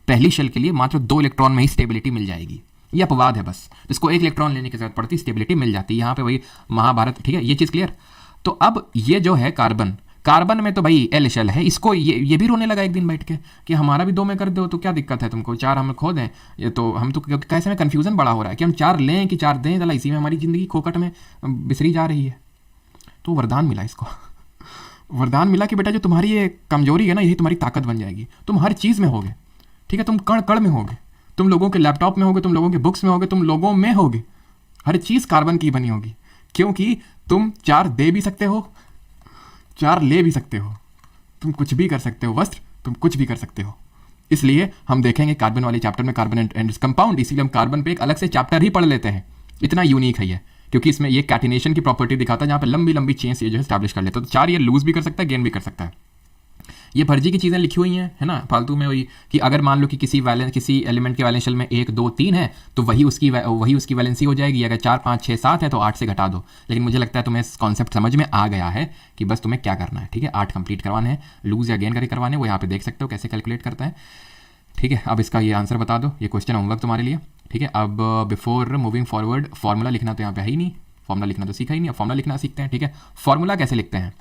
पहली शेल के लिए मात्र 2 इलेक्ट्रॉन में ही स्टेबिलिटी मिल जाएगी। ये अपवाद है बस, इसको 1 इलेक्ट्रॉन लेने की जरूरत पड़ती, स्टेबिलिटी मिल जाती है। यहाँ पे वही महाभारत, ठीक है, ये चीज़ क्लियर। तो अब ये जो है कार्बन में तो भाई एल शेल है। इसको ये भी रोने लगा एक दिन बैठ के कि हमारा भी 2 में कर दो, तो क्या दिक्कत है तुमको? 4 हम खो दें? ये तो हम तो कैसे में कन्फ्यूज़न बड़ा हो रहा है कि हम 4 लें कि 4 दें। चला इसी में हमारी ज़िंदगी खोखट में बिसरी जा रही है। तो वरदान मिला इसको वरदान मिला कि बेटा जो तुम्हारी ये कमजोरी है ना, यही तुम्हारी ताकत बन जाएगी। तुम हर चीज़ में होगे, ठीक है, तुम कण कण में होगे, तुम लोगों के लैपटॉप में होगे, तुम लोगों के बुक्स में होगे, तुम लोगों में होगे। हर चीज़ कार्बन की बनी होगी, क्योंकि तुम 4 दे भी सकते हो, 4 ले भी सकते हो, तुम कुछ भी कर सकते हो। वस्त्र, तुम कुछ भी कर सकते हो। इसलिए हम देखेंगे कार्बन वाले चैप्टर में कार्बन एंड कंपाउंड, इसीलिए हम कार्बन पे एक अलग से चैप्टर ही पढ़ लेते हैं। इतना यूनिक है ये, क्योंकि इसमें ये कैटिनेशन की प्रॉपर्टी दिखाता है, जहाँ पे लंबी लंबी चेन्स ये जो है स्टैब्लिश कर लेता है। तो 4 ये लूज भी कर सकता है, गेन भी कर सकता है। ये फर्जी की चीज़ें लिखी हुई हैं, है ना, फालतू में। वही कि अगर मान लो कि किसी एलिमेंट के वैलेंस शेल में 1, 2, 3 है, तो वही उसकी वैलेंसी हो जाएगी। अगर 4, 5, 6, 7 है तो 8 से घटा दो। लेकिन मुझे लगता है तुम्हें कॉन्सेप्ट समझ में आ गया है कि बस तुम्हें क्या करना है, ठीक है। 8 कंप्लीट करवाने हैं, लूज या गेन करके करवाने, वो यहाँ पे देख सकते हो कैसे कैलकुलेट करता है, ठीक है। अब इसका ये आंसर बता दो, ये क्वेश्चन होमवर्क तुम्हारे लिए, ठीक है। अब बिफोर मूविंग फॉरवर्ड, फॉर्मूला लिखना तो यहाँ पे है ही नहीं, फॉर्मूला लिखना तो सीखा ही नहीं। अब फॉर्मूला लिखना सीखते हैं, ठीक है। फॉर्मूला कैसे लिखते हैं?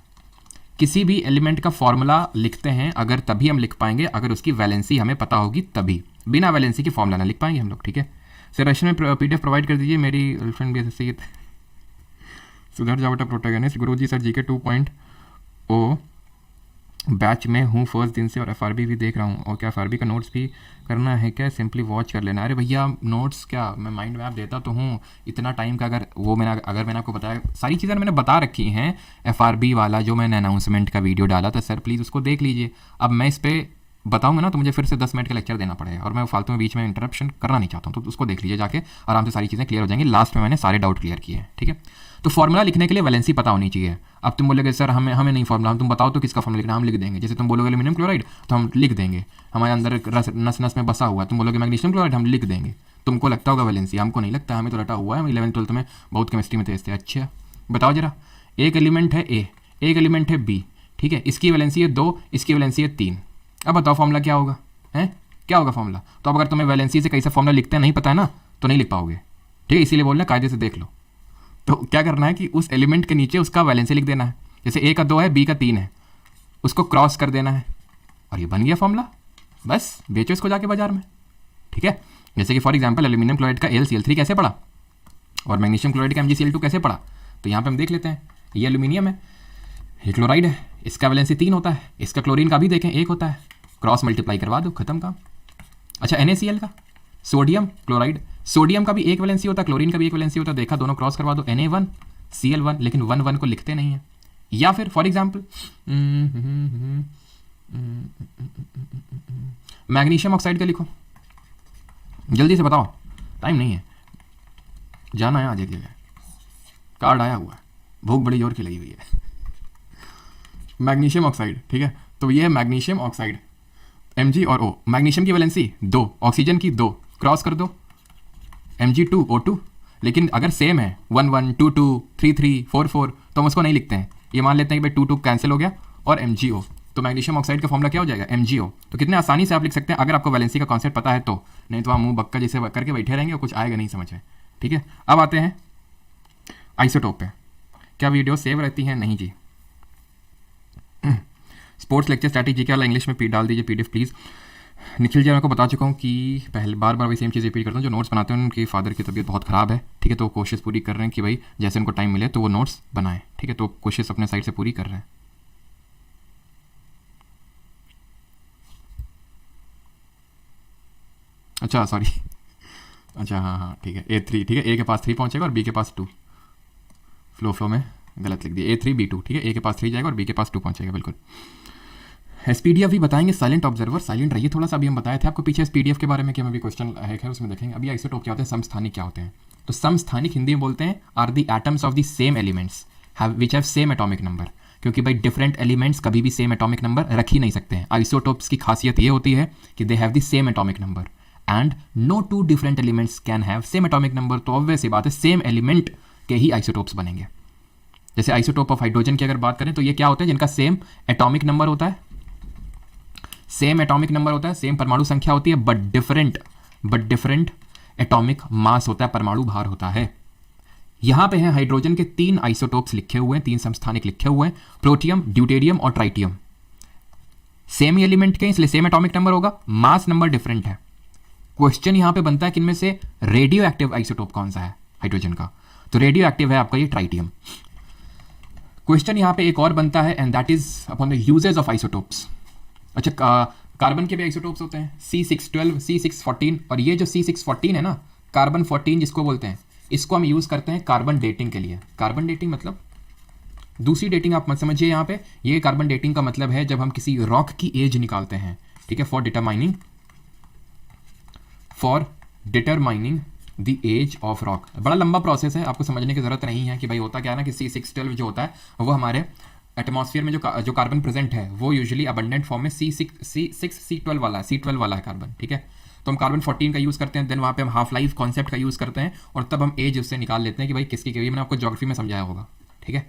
किसी भी एलिमेंट का फॉर्मूला लिखते हैं अगर तभी हम लिख पाएंगे अगर उसकी वैलेंसी हमें पता होगी तभी। बिना वैलेंसी के फॉर्मूला ना लिख पाएंगे हम लोग, ठीक है। सर रशियन में पीडीएफ प्रोवाइड कर दीजिए, मेरी गर्लफ्रेंड भी ऐसे ही है। सुधर जावटा प्रोटैगनिस्ट, गुरुजी सर जीके 2.0 बैच में हूँ फर्स्ट दिन से और एफआरबी भी देख रहा हूँ। और क्या एफआरबी का नोट्स भी करना है क्या? सिंपली वॉच कर लेना। अरे भैया नोट्स क्या, मैं माइंड मैप देता तो हूँ इतना टाइम का। अगर मैंने आपको बताया, सारी चीज़ें मैंने बता रखी हैं। एफआरबी वाला जो मैंने अनाउंसमेंट का वीडियो डाला था, सर प्लीज़ उसको देख लीजिए। अब मैं इस पर बताऊंगा ना तो मुझे फिर से 10 मिनट का लेक्चर देना पड़ेगा, और मैं फालतू में बीच में इंटरप्शन करना नहीं चाहता हूँ। तो उसको देख लीजिए जाके, आराम से सारी चीज़ें क्लियर हो जाएंगी। लास्ट में मैंने सारे डाउट क्लियर किए हैं, ठीक है। तो फॉर्मूला लिखने के लिए वैलेंसी पता होनी चाहिए। अब तुम बोलोगे सर हमें नहीं फॉर्मूला, तुम बताओ तो किसका फॉर्मूला लिखना, हम लिख देंगे। जैसे तुम बोलोगे एल्यूमिनियम क्लोराइड तो हम लिख देंगे, हमारे अंदर नस नस में बसा हुआ है। तुम बोलोगे मैग्नीशियम क्लोराइड, हम लिख देंगे। तुमको लगता होगा वैलेंसी, हमको नहीं लगता, हमें तो रटा हुआ है। हम 11th 12th में बहुत केमिस्ट्री में थे। अच्छा बताओ जरा, एक एलिमेंट है ए, एक एलिमेंट है बी, ठीक है, इसकी वैलेंसी है 2, इसकी वैलेंसी है 3। अब बताओ फॉर्मूला क्या होगा, है क्या होगा फॉर्मूला? तो अब अगर तुम्हें वैलेंसी से कैसे फॉर्मूला लिखते हैं नहीं पता है ना, तो नहीं लिख पाओगे, ठीक है। इसीलिए बोल रहे कायदे से देख लो, तो क्या करना है कि उस एलिमेंट के नीचे उसका वैलेंसी लिख देना है। जैसे ए का 2 है, बी का 3 है, उसको क्रॉस कर देना है और ये बन गया फॉर्मूला। बस बेचो इसको जाके बाजार में, ठीक है। जैसे कि फॉर एग्जांपल एल्यूमिनियम क्लोराइड का AlCl3 कैसे पड़ा और मैग्नीशियम क्लोराइड का MgCl2 कैसे पड़ा। तो यहाँ पे हम देख लेते हैं, ये एल्यूमिनियम है, ये क्लोराइड है, इसका वैलेंसी 3 होता है, इसका क्लोरीन का भी देखें 1 होता है, क्रॉस मल्टीप्लाई करवा दो, खत्म काम। अच्छा NaCl का, सोडियम क्लोराइड, सोडियम का भी 1 वैलेंसी होता है, क्लोरीन का भी 1 वैलेंसी होता है, देखा दोनों क्रॉस करवा दो, Na1Cl1, लेकिन 1 को लिखते नहीं है। या फिर फॉर एग्जाम्पल मैग्नीशियम ऑक्साइड का लिखो, जल्दी से बताओ, टाइम नहीं है, जाना है आज एक जगह, कार्ड आया हुआ है, भूख बड़ी जोर की लगी हुई है। मैग्नीशियम ऑक्साइड, ठीक है, तो ये है मैग्नीशियम ऑक्साइड, Mg और O। मैग्नीशियम की वैलेंसी 2, ऑक्सीजन की 2, क्रॉस कर दो Mg2O2। लेकिन अगर सेम है 1 1 2 2 3 3 4 4 तो हम उसको नहीं लिखते हैं, ये मान लेते हैं कि भाई 2 2 कैंसिल हो गया और MgO, तो मैग्नीशियम ऑक्साइड का फॉर्मूला क्या हो जाएगा MgO। तो कितने आसानी से आप लिख सकते हैं अगर आपको वैलेंसी का कॉन्सेप्ट पता है तो, नहीं तो आप मुंह बक्का जैसे करके बैठे रहेंगे और कुछ आएगा नहीं समझ में, ठीक है। अब आते हैं आइसोटोप पे। क्या वीडियो सेव रहती है? नहीं जी। स्पोर्ट्स लेक्चर स्ट्रैटेजी के वाला इंग्लिश में डाल दीजिए PDF प्लीज़। निखिल जी, मैं आपको बता चुका हूँ कि पहले बार बार वही सेम चीज़ रिपीट करता हूँ, जो नोट्स बनाते हैं उनके फादर की तबीयत बहुत ख़राब है, ठीक है, तो कोशिश पूरी कर रहे हैं कि भाई जैसे उनको टाइम मिले तो वो नोट्स बनाएं, ठीक है, तो कोशिश अपने साइड से पूरी कर रहे हैं। अच्छा सॉरी, अच्छा हाँ ठीक है, A3, ठीक है, A के पास 3 पहुँचेगा और B के पास 2, फ्लो में गलत लिख दिया, A3 B2, ठीक है, A के पास 3 जाएगा और B के पास 2 पहुँचेगा, बिल्कुल। SPDF भी बताएंगे, साइलेंट ऑब्जर्वर, साइलेंट रहिए थोड़ा सा। अभी हम बताए थे आपको पीछे SPDF के बारे में कि हम अभी क्वेश्चन है उसमें देखेंगे। अभी आइसोटोप क्या होते हैं, समस्थानिक क्या होते हैं। तो समस्थानिक हिंदी में बोलते हैं are the atoms of the same elements which have same atomic number, क्योंकि भाई डिफरेंट एलिमेंट्स कभी भी सेम एटॉमिक नंबर रख ही नहीं सकते हैं। आइसोटोप्स की खासियत ये होती है कि they have the same atomic number and no 2 different elements can have same atomic number. तो ऑब्वियस सी बात है सेम एलिमेंट के ही आइसोटोप्स बनेंगे। जैसे आइसोटोप ऑफ हाइड्रोजन की अगर बात करें तो ये क्या होते हैं, जिनका सेम एटॉमिक नंबर होता है, सेम एटॉमिक नंबर होता है, सेम परमाणु संख्या होती है, बट डिफरेंट एटॉमिक मास होता है, परमाणु भार होता है। यहां पे है हाइड्रोजन के 3 आइसोटोप्स लिखे हुए हैं, 3 समस्थानिक लिखे हुए हैं, प्रोटियम, ड्यूटेरियम और ट्राइटियम। सेम एलिमेंट के, इसलिए सेम एटॉमिक नंबर होगा, मास नंबर डिफरेंट है। क्वेश्चन यहां पे बनता है कि इनमें से रेडियो एक्टिव आइसोटोप कौन सा है हाइड्रोजन का, तो रेडियो एक्टिव है आपका ये ट्राइटियम। क्वेश्चन यहां पे एक और बनता है and that is upon the uses of isotopes. अच्छा, कार्बन के भी आइसोटोप्स होते हैं, C612, C614, और ये जो C614 है ना, कार्बन 14 जिसको बोलते हैं, इसको हम यूज़ करते हैं कार्बन डेटिंग के लिए। कार्बन डेटिंग मतलब दूसरी डेटिंग आप मत समझिए यहाँ पे, ये कार्बन डेटिंग का मतलब है जब हम किसी रॉक की एज निकालते हैं, ठीक है, for determining the age of rock. बड़ा लंबा प्रोसेस है, आपको समझने की जरूरत नहीं है कि भाई होता क्या है ना कि C612 जो होता है वो हमारे एटमॉस्फेयर में जो कार्बन प्रेजेंट है वो यूजुअली अबंडेंट फॉर्म में C6C12 वाला है, C12 वाला है कार्बन, ठीक है। तो हम कार्बन 14 का यूज़ करते हैं, देन वहाँ पे हम हाफ लाइफ कॉन्सेप्ट का यूज़ करते हैं और तब हम एज उससे निकाल लेते हैं कि भाई किसकी क्या, मैंने आपको ज्योग्राफी में समझाया होगा, ठीक है।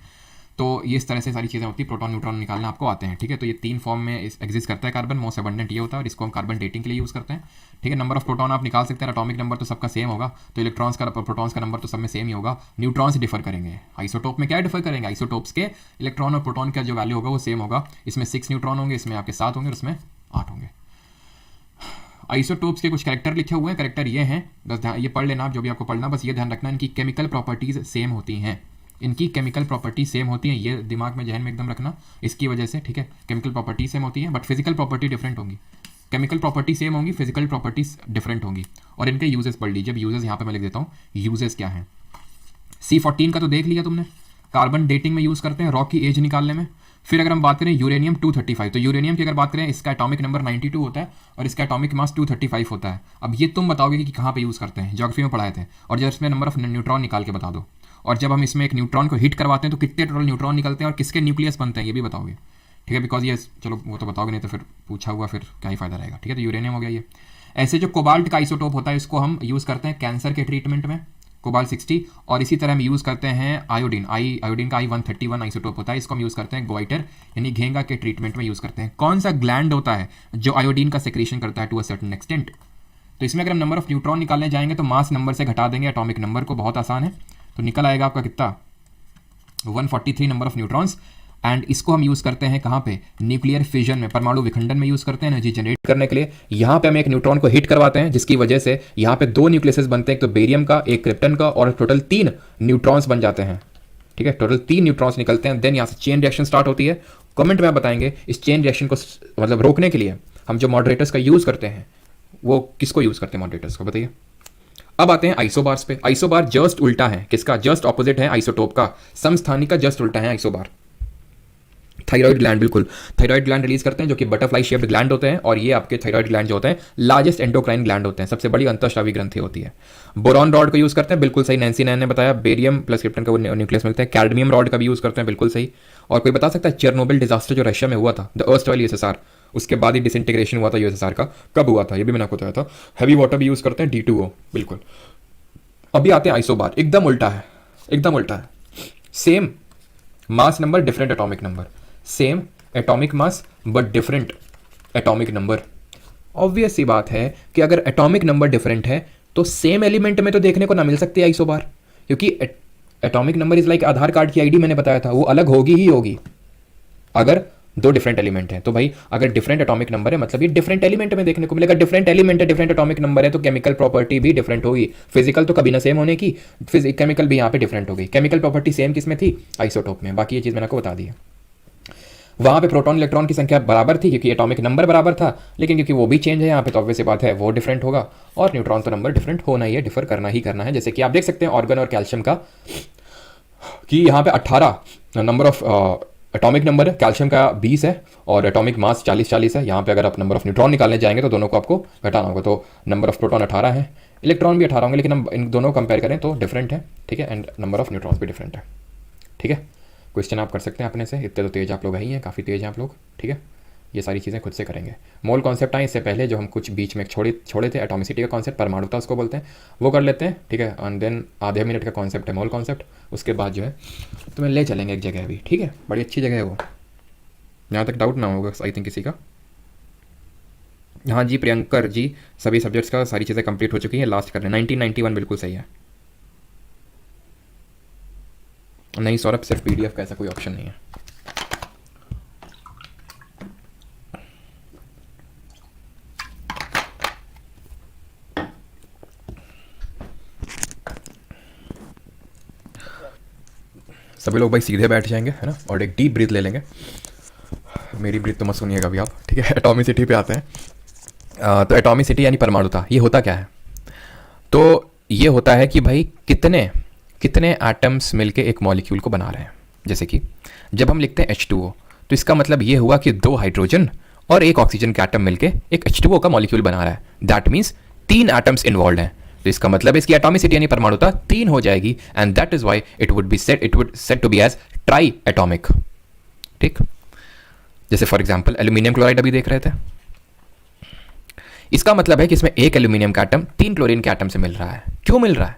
तो ये इस तरह से सारी चीज़ें होती है, प्रोटॉन न्यूट्रॉन निकालना आपको आते हैं, ठीक है। तो ये 3 फॉर्म में एग्जिस्ट करता है कार्बन, मोस्ट अबंडेंट ये होता है और इसको हम कार्बन डेटिंग के लिए यूज़ करते हैं, ठीक है। नंबर ऑफ प्रोटॉन आप निकाल सकते हैं, एटॉमिक नंबर तो सबका सेम होगा, तो इलेक्ट्रॉन्स का प्रोटॉन्स का नंबर तो सब में सेम ही होगा। न्यूट्रॉन्स डिफर करेंगे, आइसोटोप में क्या डिफर करेंगे, आइसोटोप्स के इलेक्ट्रॉन और प्रोटॉन का जो वैल्यू होगा वो सेम होगा, इसमें 6 न्यूट्रॉन होंगे, इसमें आपके 7 होंगे और इसमें 8 होंगे। आइसोटोप्स के कुछ कैरेक्टर लिखे हुए हैं, कैरेक्टर ये हैं, बस ये पढ़ लेना आप, जो भी आपको पढ़ना, बस ये ध्यान रखना इनकी केमिकल प्रॉपर्टीज सेम होती हैं, इनकी केमिकल प्रॉपर्टी सेम होती हैं, ये दिमाग में जहन में एकदम रखना इसकी वजह से, ठीक है। केमिकल प्रॉपर्टी सेम होती है बट फिजिकल प्रॉपर्टी डिफरेंट होंगी, केमिकल प्रॉपर्टी सेम होंगी, फिजिकल प्रॉपर्टीज डिफरेंट होंगी। और इनके यूजेस पढ़ लीजिए, अब यूजेस यहाँ पे मैं लिख देता हूँ, यूजेस क्या हैं। C14 का तो देख लिया तुमने, कार्बन डेटिंग में यूज़ करते हैं रॉक की एज निकालने में। फिर अगर हम बात करें यूरेनियम 235, तो यूरेनियम की अगर बात करें इसका एटॉमिक नंबर 92 होता है और इसका एटॉमिक मास 235 होता है। अब ये तुम बताओगे कि कहाँ पे यूज़ करते हैं, ज्योग्राफी में पढ़ाए थे, और जब इसमें नंबर ऑफ न्यूट्रॉन निकाल के बता दो, और जब हम इसमें एक न्यूट्रॉन को हिट करवाते हैं तो कितने टोटल न्यूट्रॉन निकलते हैं और किसके न्यूक्लियस बनते हैं ये भी बताओगे, ठीक है। बिकॉज ये चलो वो तो बताओगे नहीं तो फिर पूछा हुआ फिर क्या ही फायदा रहेगा, ठीक है। तो यूरेनियम हो गया ये। ऐसे जो कोबाल्ट का आइसोटोप होता है इसको हम यूज़ करते हैं कैंसर के ट्रीटमेंट में, कोबाल्ट 60, और इसी तरह हम यूज़ करते हैं आयोडीन, आयोडीन का I131 आइसोटोप होता है, इसको हम यूज़ करते हैं गोइटर यानी घेंगा के ट्रीटमेंट में यूज़ करते हैं। कौन सा ग्लैंड होता है जो आयोडीन का सेक्रेशन करता है टू अ सर्टेन एक्सटेंट। तो इसमें अगर हम नंबर ऑफ न्यूट्रॉन निकालने जाएंगे तो मास नंबर से घटा देंगे एटॉमिक नंबर को, बहुत आसान है। तो निकल आएगा आपका कितना 143 नंबर ऑफ न्यूट्रॉन्स। एंड इसको हम यूज़ करते हैं कहाँ पे, न्यूक्लियर फिजन में, परमाणु विखंडन में यूज़ करते हैं एनर्जी जनरेट करने के लिए। यहाँ पे हम एक न्यूट्रॉन को हिट करवाते हैं जिसकी वजह से यहाँ पे 2 न्यूक्लियसेस बनते हैं, एक तो बेरियम का, एक क्रिप्टन का, और टोटल 3 न्यूट्रॉन्स बन जाते हैं। ठीक है, टोटल 3 न्यूट्रॉन्स निकलते हैं। देन यहाँ से चेन रिएक्शन स्टार्ट होती है। कमेंट में आप बताएंगे इस चेन रिएक्शन को मतलब रोकने के लिए हम जो मॉडरेटर्स का यूज़ करते हैं वो किसको यूज़ करते हैं मॉडरेटर्स को, बताइए। अब आते हैं आइसोबार्स पे। आइसोबार जस्ट उल्टा है किसका, जस्ट ऑपोजिट है आइसोटोप का, समस्थानिक का जस्ट उल्टा है आइसोबार। थायराइड ग्लैंड, बिल्कुल थायराइड ग्लैंड रिलीज करते हैं जो कि बटरफ्लाई शेप्ड ग्लैंड होते हैं, और ये आपके थायराइड ग्लैंड जो होते हैं लार्जेस्ट एंडोक्राइन ग्लैंड होते हैं, सबसे बड़ी अंतःस्रावी ग्रंथि होती है। बोरॉन रॉड को यूज करते हैं, बिल्कुल सही, नैन्सी नैन ने बताया। बेरियम प्लस क्रिप्टन का न्यूक्लियस मिलता है। कैडमियम रॉड का भी यूज करते हैं, बिल्कुल सही। और कोई बता सकता है चेरनोबिल डिजास्टर जो रशिया में हुआ था, द अर्स्टवाइल यूएसएसआर, उसके बाद ही डिसइंटीग्रेशन हुआ था यूएसएसआर का, कब हुआ था ये भी मैंने आपको बताया था। हैवी वाटर भी यूज करते हैं, D2O, बिल्कुल। अभी आते हैं आइसोबार, एकदम उल्टा है, एकदम उल्टा है। Same mass number different atomic number, same atomic mass but different atomic number. Obvious सी बात है कि अगर एटॉमिक नंबर डिफरेंट है तो सेम एलिमेंट में तो देखने को ना मिल सकती है आइसोबार, क्योंकि atomic number is like Aadhaar card की आईडी, मैंने बताया था, वो अलग होगी ही होगी अगर 2 डिफरेंट एलिमेंट हैं। तो भाई अगर डिफरेंट एटॉमिक नंबर है मतलब ये डिफरेंट एलिमेंट में देखने को मिलेगा। डिफरेंट एलिमेंट है, डिफरेंट एटॉमिक नंबर है तो केमिकल प्रॉपर्टी भी डिफरेंट होगी। फिजिकल तो कभी ना सेम होने की, केमिकल भी यहाँ पे डिफरेंट होगी। केमिकल प्रॉपर्टी सेम किस में थी, आइसोटोप में। बाकी ये चीज़ मैंने आपको बता दी है। वहाँ पे प्रोटॉन इलेक्ट्रॉन की संख्या बराबर थी क्योंकि एटॉमिक नंबर बराबर था, लेकिन क्योंकि वो भी चेंज है यहाँ पे तो ऑब्वियस बात है वो डिफरेंट होगा। और न्यूट्रॉन तो नंबर डिफरेंट होना ही है, डिफर करना ही करना है। जैसे कि आप देख सकते हैं ऑर्गन और कैल्शियम का कि यहाँ पे 18 नंबर ऑफ एटॉमिक नंबर है, कैल्शियम का 20 है और एटॉमिक मास 40 है। यहाँ पे अगर आप नंबर ऑफ न्यूट्रॉन निकालने जाएंगे तो दोनों को आपको घटाना होगा, तो नंबर ऑफ प्रोटॉन 18 है, इलेक्ट्रॉन भी 18 होंगे, लेकिन हम इन दोनों को कंपेयर करें तो डिफरेंट है। ठीक है, एंड नंबर ऑफ न्यूट्रॉन्स भी डिफरेंट है। ठीक है, क्वेश्चन आप कर सकते हैं अपने से, इतने तो तेज आप लोग ही हैं, काफ़ी तेज हैं आप लोग। ठीक है, ये सारी चीज़ें खुद से करेंगे। मोल कॉन्सेप्ट आए इससे पहले जो हम कुछ बीच में छोड़े थे, एटॉमिसिटी का कॉन्सेप्ट, परमाणुता उसको बोलते हैं, वो कर लेते हैं। ठीक है, एंड देन आधे मिनट का कॉन्सेप्ट है मोल कॉन्सेप्ट, उसके बाद जो है तुम्हें ले चलेंगे एक जगह अभी। ठीक है, बड़ी अच्छी जगह है वो, यहाँ तक डाउट ना होगा आई थिंक किसी का। हाँ जी प्रियंकर जी, सभी सब्जेक्ट्स का सारी चीज़ें कंप्लीट हो चुकी हैं, लास्ट कर रहे हैं। 1991 बिल्कुल सही है। नहीं सौरभ, सिर्फ PDF का ऐसा कोई ऑप्शन नहीं है। सभी लोग भाई सीधे बैठ जाएंगे है ना, और एक डीप ब्रीथ ले लेंगे। मेरी ब्रीथ तो मत सुनिएगा अभी आप। ठीक है, एटॉमिसिटी पे आते हैं। तो एटॉमिसिटी यानी परमाणुता, ये होता क्या है? तो ये होता है कि भाई कितने एटम्स मिलके एक मॉलिक्यूल को बना रहे हैं। जैसे कि जब हम लिखते हैं H2O तो इसका मतलब ये हुआ कि 2 हाइड्रोजन और 1 ऑक्सीजन के एटम मिलके एक H2O का मॉलिक्यूल बना रहा है। दैट मीन्स 3 एटम्स इन्वॉल्व हैं, तो इसका मतलब इसकी एटॉमिसिटी यानी परमाणुता 3 हो जाएगी, and that is why it would said to be as triatomic. ठीक, जैसे फॉर एग्जांपल एल्यूमिनियम क्लोराइड अभी देख रहे थे, इसका मतलब है कि इसमें 1 एल्यूमिनियम का एटम 3 क्लोरीन के एटम से मिल रहा है। क्यों मिल रहा है?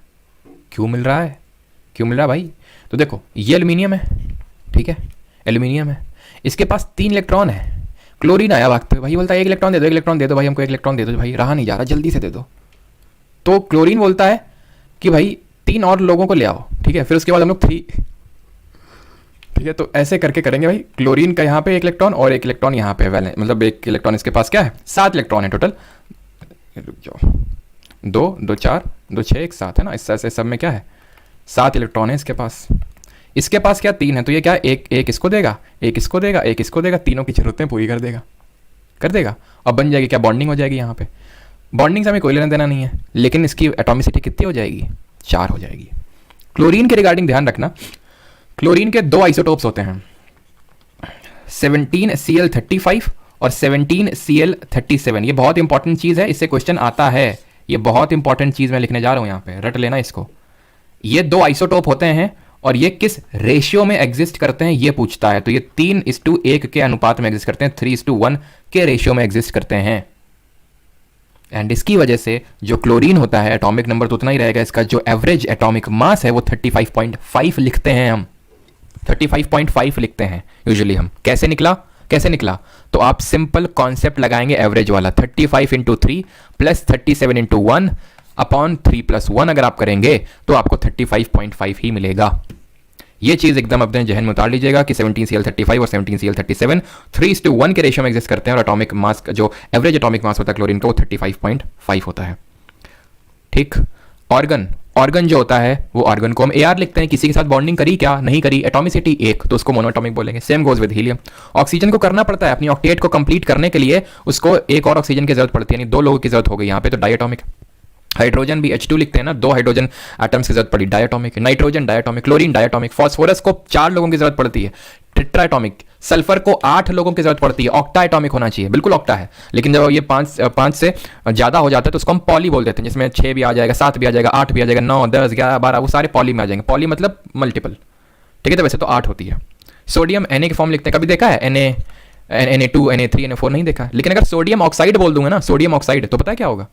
क्यों मिल रहा है भाई? तो देखो ये एल्यूमिनियम है, ठीक है, एल्यूमिनियम है, इसके पास 3 इलेक्ट्रॉन है। क्लोरीन आया भागते हुए, भाई बोलता है 1 इलेक्ट्रॉन दे दो, 1 इलेक्ट्रॉन दे दो भाई, हमको 1 इलेक्ट्रॉन दे दो भाई, रहा नहीं जा रहा, जल्दी से दे दो। तो क्लोरीन बोलता है कि भाई 3 और लोगों को ले आओ। ठीक है, फिर उसके बाद हम लोग 3, ठीक है, तो ऐसे करके करेंगे भाई। क्लोरीन का यहाँ पे 1 इलेक्ट्रॉन और 1 इलेक्ट्रॉन यहाँ पे वैलेंस, मतलब 1 इलेक्ट्रॉन इसके पास क्या है, 7 इलेक्ट्रॉन है टोटल। रुक जाओ, 2 2 4 2 6 1 7 है ना, इससे ऐसे सब में क्या है 7 इलेक्ट्रॉन है इसके पास। इसके पास क्या 3 है, तो ये क्या एक इसको देगा, एक इसको देगा, एक इसको देगा, तीनों की जरूरतें पूरी कर देगा। अब बन जाएगी क्या, बॉन्डिंग हो जाएगी। यहाँ पे बॉन्डिंग से हमें कोई लेना देना नहीं है, लेकिन इसकी एटॉमिसिटी कितनी हो जाएगी, 4 हो जाएगी। क्लोरीन के रिगार्डिंग ध्यान रखना, क्लोरीन के 2 आइसोटोप्स होते हैं, 17Cl35 और 17Cl37। ये बहुत इंपॉर्टेंट चीज़ है, इससे क्वेश्चन आता है, ये बहुत इंपॉर्टेंट चीज़ मैं लिखने जा रहा हूँ यहाँ पे, रट लेना इसको। ये 2 आइसोटोप होते हैं और ये किस रेशियो में एग्जिस्ट करते हैं ये पूछता है। तो ये 3:1 के अनुपात में एग्जिस्ट करते हैं, 3:1 के रेशियो में एग्जिस्ट करते हैं। एंड इसकी वजह से जो क्लोरीन होता है एटॉमिक नंबर तो उतना ही रहेगा, इसका जो एवरेज एटॉमिक मास है वो 35.5 लिखते हैं हम, 35.5 लिखते हैं यूजुअली हम। कैसे निकला? तो आप सिंपल कॉन्सेप्ट लगाएंगे एवरेज वाला, 35 × 3 + 37 × 1, अपॉन 3+1 अगर आप करेंगे तो आपको 35.5 ही मिलेगा। ये चीज़ एकदम अपने जहन में उतार लीजिएगा कि 17Cl35 और 17Cl37 3:1 के रेशियो में एग्जिस्ट करते हैं और एटॉमिक मास जो एवरेज एटॉमिक मास होता है क्लोरीन का वो 35.5 होता है। ठीक। ऑर्गन जो होता है वो ऑर्गन को हम AR लिखते हैं। किसी के साथ बॉन्डिंग करी क्या, नहीं करी, एटॉमिसिटी 1 तो उसको मोनोएटॉमिक बोलेंगे। Same goes with helium. Oxygen को करना पड़ता है अपनी ऑक्टेट को कंप्लीट करने के लिए, उसको एक और ऑक्सीजन की जरूरत पड़ती है, यानी 2 लोगों की जरूरत हो गई यहाँ पे, तो डायटॉमिक। हाइड्रोजन भी H2 लिखते हैं ना, 2 हाइड्रोजन एटम्स की जरूरत पड़ी, diatomic. Nitrogen diatomic, chlorine diatomic, phosphorus को 4 लोगों की जरूरत पड़ती है, टेट्राटॉमिक। सल्फर को 8 लोगों की जरूरत पड़ती है, ऑक्टा एटॉमिक होना चाहिए, बिल्कुल ऑक्टा है। लेकिन जब ये 5 से ज़्यादा हो जाता है तो उसको हम पॉली बोल देते हैं, जिसमें 6 भी आ जाएगा, 7 भी आ जाएगा, 8 भी आ जाएगा, 9, 10, 11, 12 वो सारे पॉली में आ जाएंगे। पॉली मतलब मल्टीपल। ठीक है, तो वैसे तो 8 होती है। सोडियम Na के फॉर्म लिखते हैं, कभी देखा है Na2 Na3 Na4 नहीं देखा। लेकिन अगर सोडियम ऑक्साइड बोल दूंगा ना, सोडियम ऑक्साइड, तो पता है क्या होगा?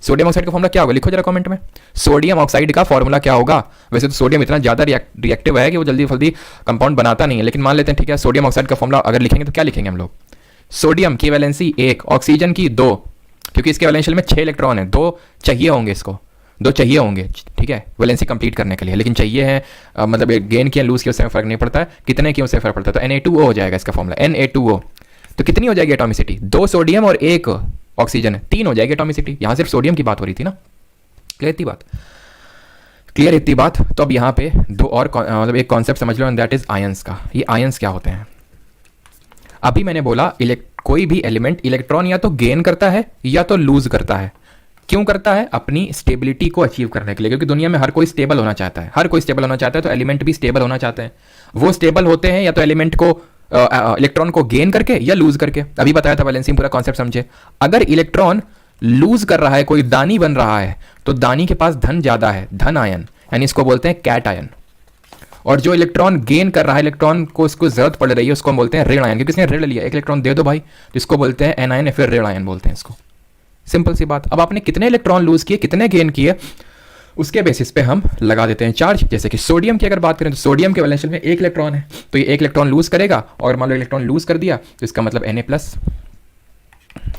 सोडियम ऑक्साइड का फॉर्मूला क्या होगा, लिखो जरा कमेंट में। सोडियम ऑक्साइड का फॉर्मूला क्या होगा? वैसे तो सोडियम इतना ज़्यादा रिएक्टिव है कि वो जल्दी जल्दी कंपाउंड बनाता नहीं है, लेकिन मान लेते हैं ठीक है, सोडियम ऑक्साइड का फॉर्मूला अगर लिखेंगे तो क्या लिखेंगे हम लोग? सोडियम की वैलेंसी 1, ऑक्सीजन की 2, क्योंकि इसके वैलेंशियल में 6 इलेक्ट्रॉन है, 2 चाहिए होंगे इसको, 2 चाहिए होंगे, ठीक है, वैलेंसी कंप्लीट करने के लिए। लेकिन चाहिए है मतलब गेन किया लूज किया उससे फर्क नहीं पड़ता है, कितने किया उससे फर्क पड़ता है। तो Na2O हो जाएगा इसका फॉर्मूला, Na2O। तो कितनी हो जाएगी एटॉमिसिटी? 2 सोडियम और 1 ऑक्सीजन है, 3 हो जाएगी एटॉमिसिटी। यहाँ सिर्फ सोडियम की बात हो रही थी ना। क्लियर इतनी बात? क्लियर इतनी बात? तो अब यहाँ पे 2 और मतलब एक कॉन्सेप्ट समझ लो, एंड दैट इज आयंस का। ये आयंस क्या होते हैं? अभी मैंने बोला कोई भी एलिमेंट इलेक्ट्रॉन या तो गेन करता है या तो लूज करता है। क्यों करता है? अपनी स्टेबिलिटी को अचीव करने के लिए, क्योंकि दुनिया में हर कोई स्टेबल होना चाहता है, हर कोई स्टेबल होना चाहता है, तो एलिमेंट भी स्टेबल होना चाहते हैं। वो स्टेबल होते हैं या तो एलिमेंट को इलेक्ट्रॉन को गेन करके या लूज करके। अभी बताया था, वैलेंसी पूरा कॉन्सेप्ट समझे। अगर इलेक्ट्रॉन लूज कर रहा है, कोई दानी बन रहा है, तो दानी के पास धन ज्यादा है, धन आयन, यानी इसको बोलते हैं कैट आयन। और जो इलेक्ट्रॉन गेन कर रहा है, इलेक्ट्रॉन को इसको जरूरत पड़ रही है, उसको हम बोलते हैं ऋण आयन, क्योंकि इसने ऋण लिया, एक इलेक्ट्रॉन दे दो भाई, तो इसको बोलते हैं एन आयन या फिर ऋण आयन बोलते हैं इसको। सिंपल सी बात। अब आपने कितने इलेक्ट्रॉन लूज किए, कितने गेन किए, उसके बेसिस पे हम लगा देते हैं चार्ज। जैसे कि सोडियम की अगर बात करें तो सोडियम के वैलेंशियल में 1 इलेक्ट्रॉन है, तो ये 1 इलेक्ट्रॉन लूज करेगा, और मान लो इलेक्ट्रॉन लूज कर दिया तो इसका मतलब Na+।